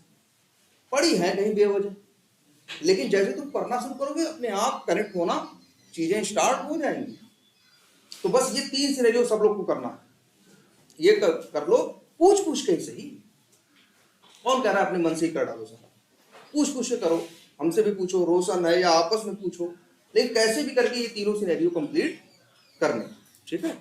पड़ी है कहीं बेवजह। लेकिन जैसे तुम पढ़ना शुरू करोगे अपने आप कनेक्ट होना, चीजें स्टार्ट हो जाएंगी। तो बस ये 3 सिनेरियो सब लोग को करना है, ये कर लो, पूछ पूछ के ही सही। कौन कह रहा है अपने मन से ही कर डालो सारा, पूछ पूछ के करो, हमसे भी पूछो, रोशन है या आपस में पूछो, लेकिन कैसे भी करके ये तीनों सिनेरियो कंप्लीट करने, ठीक है।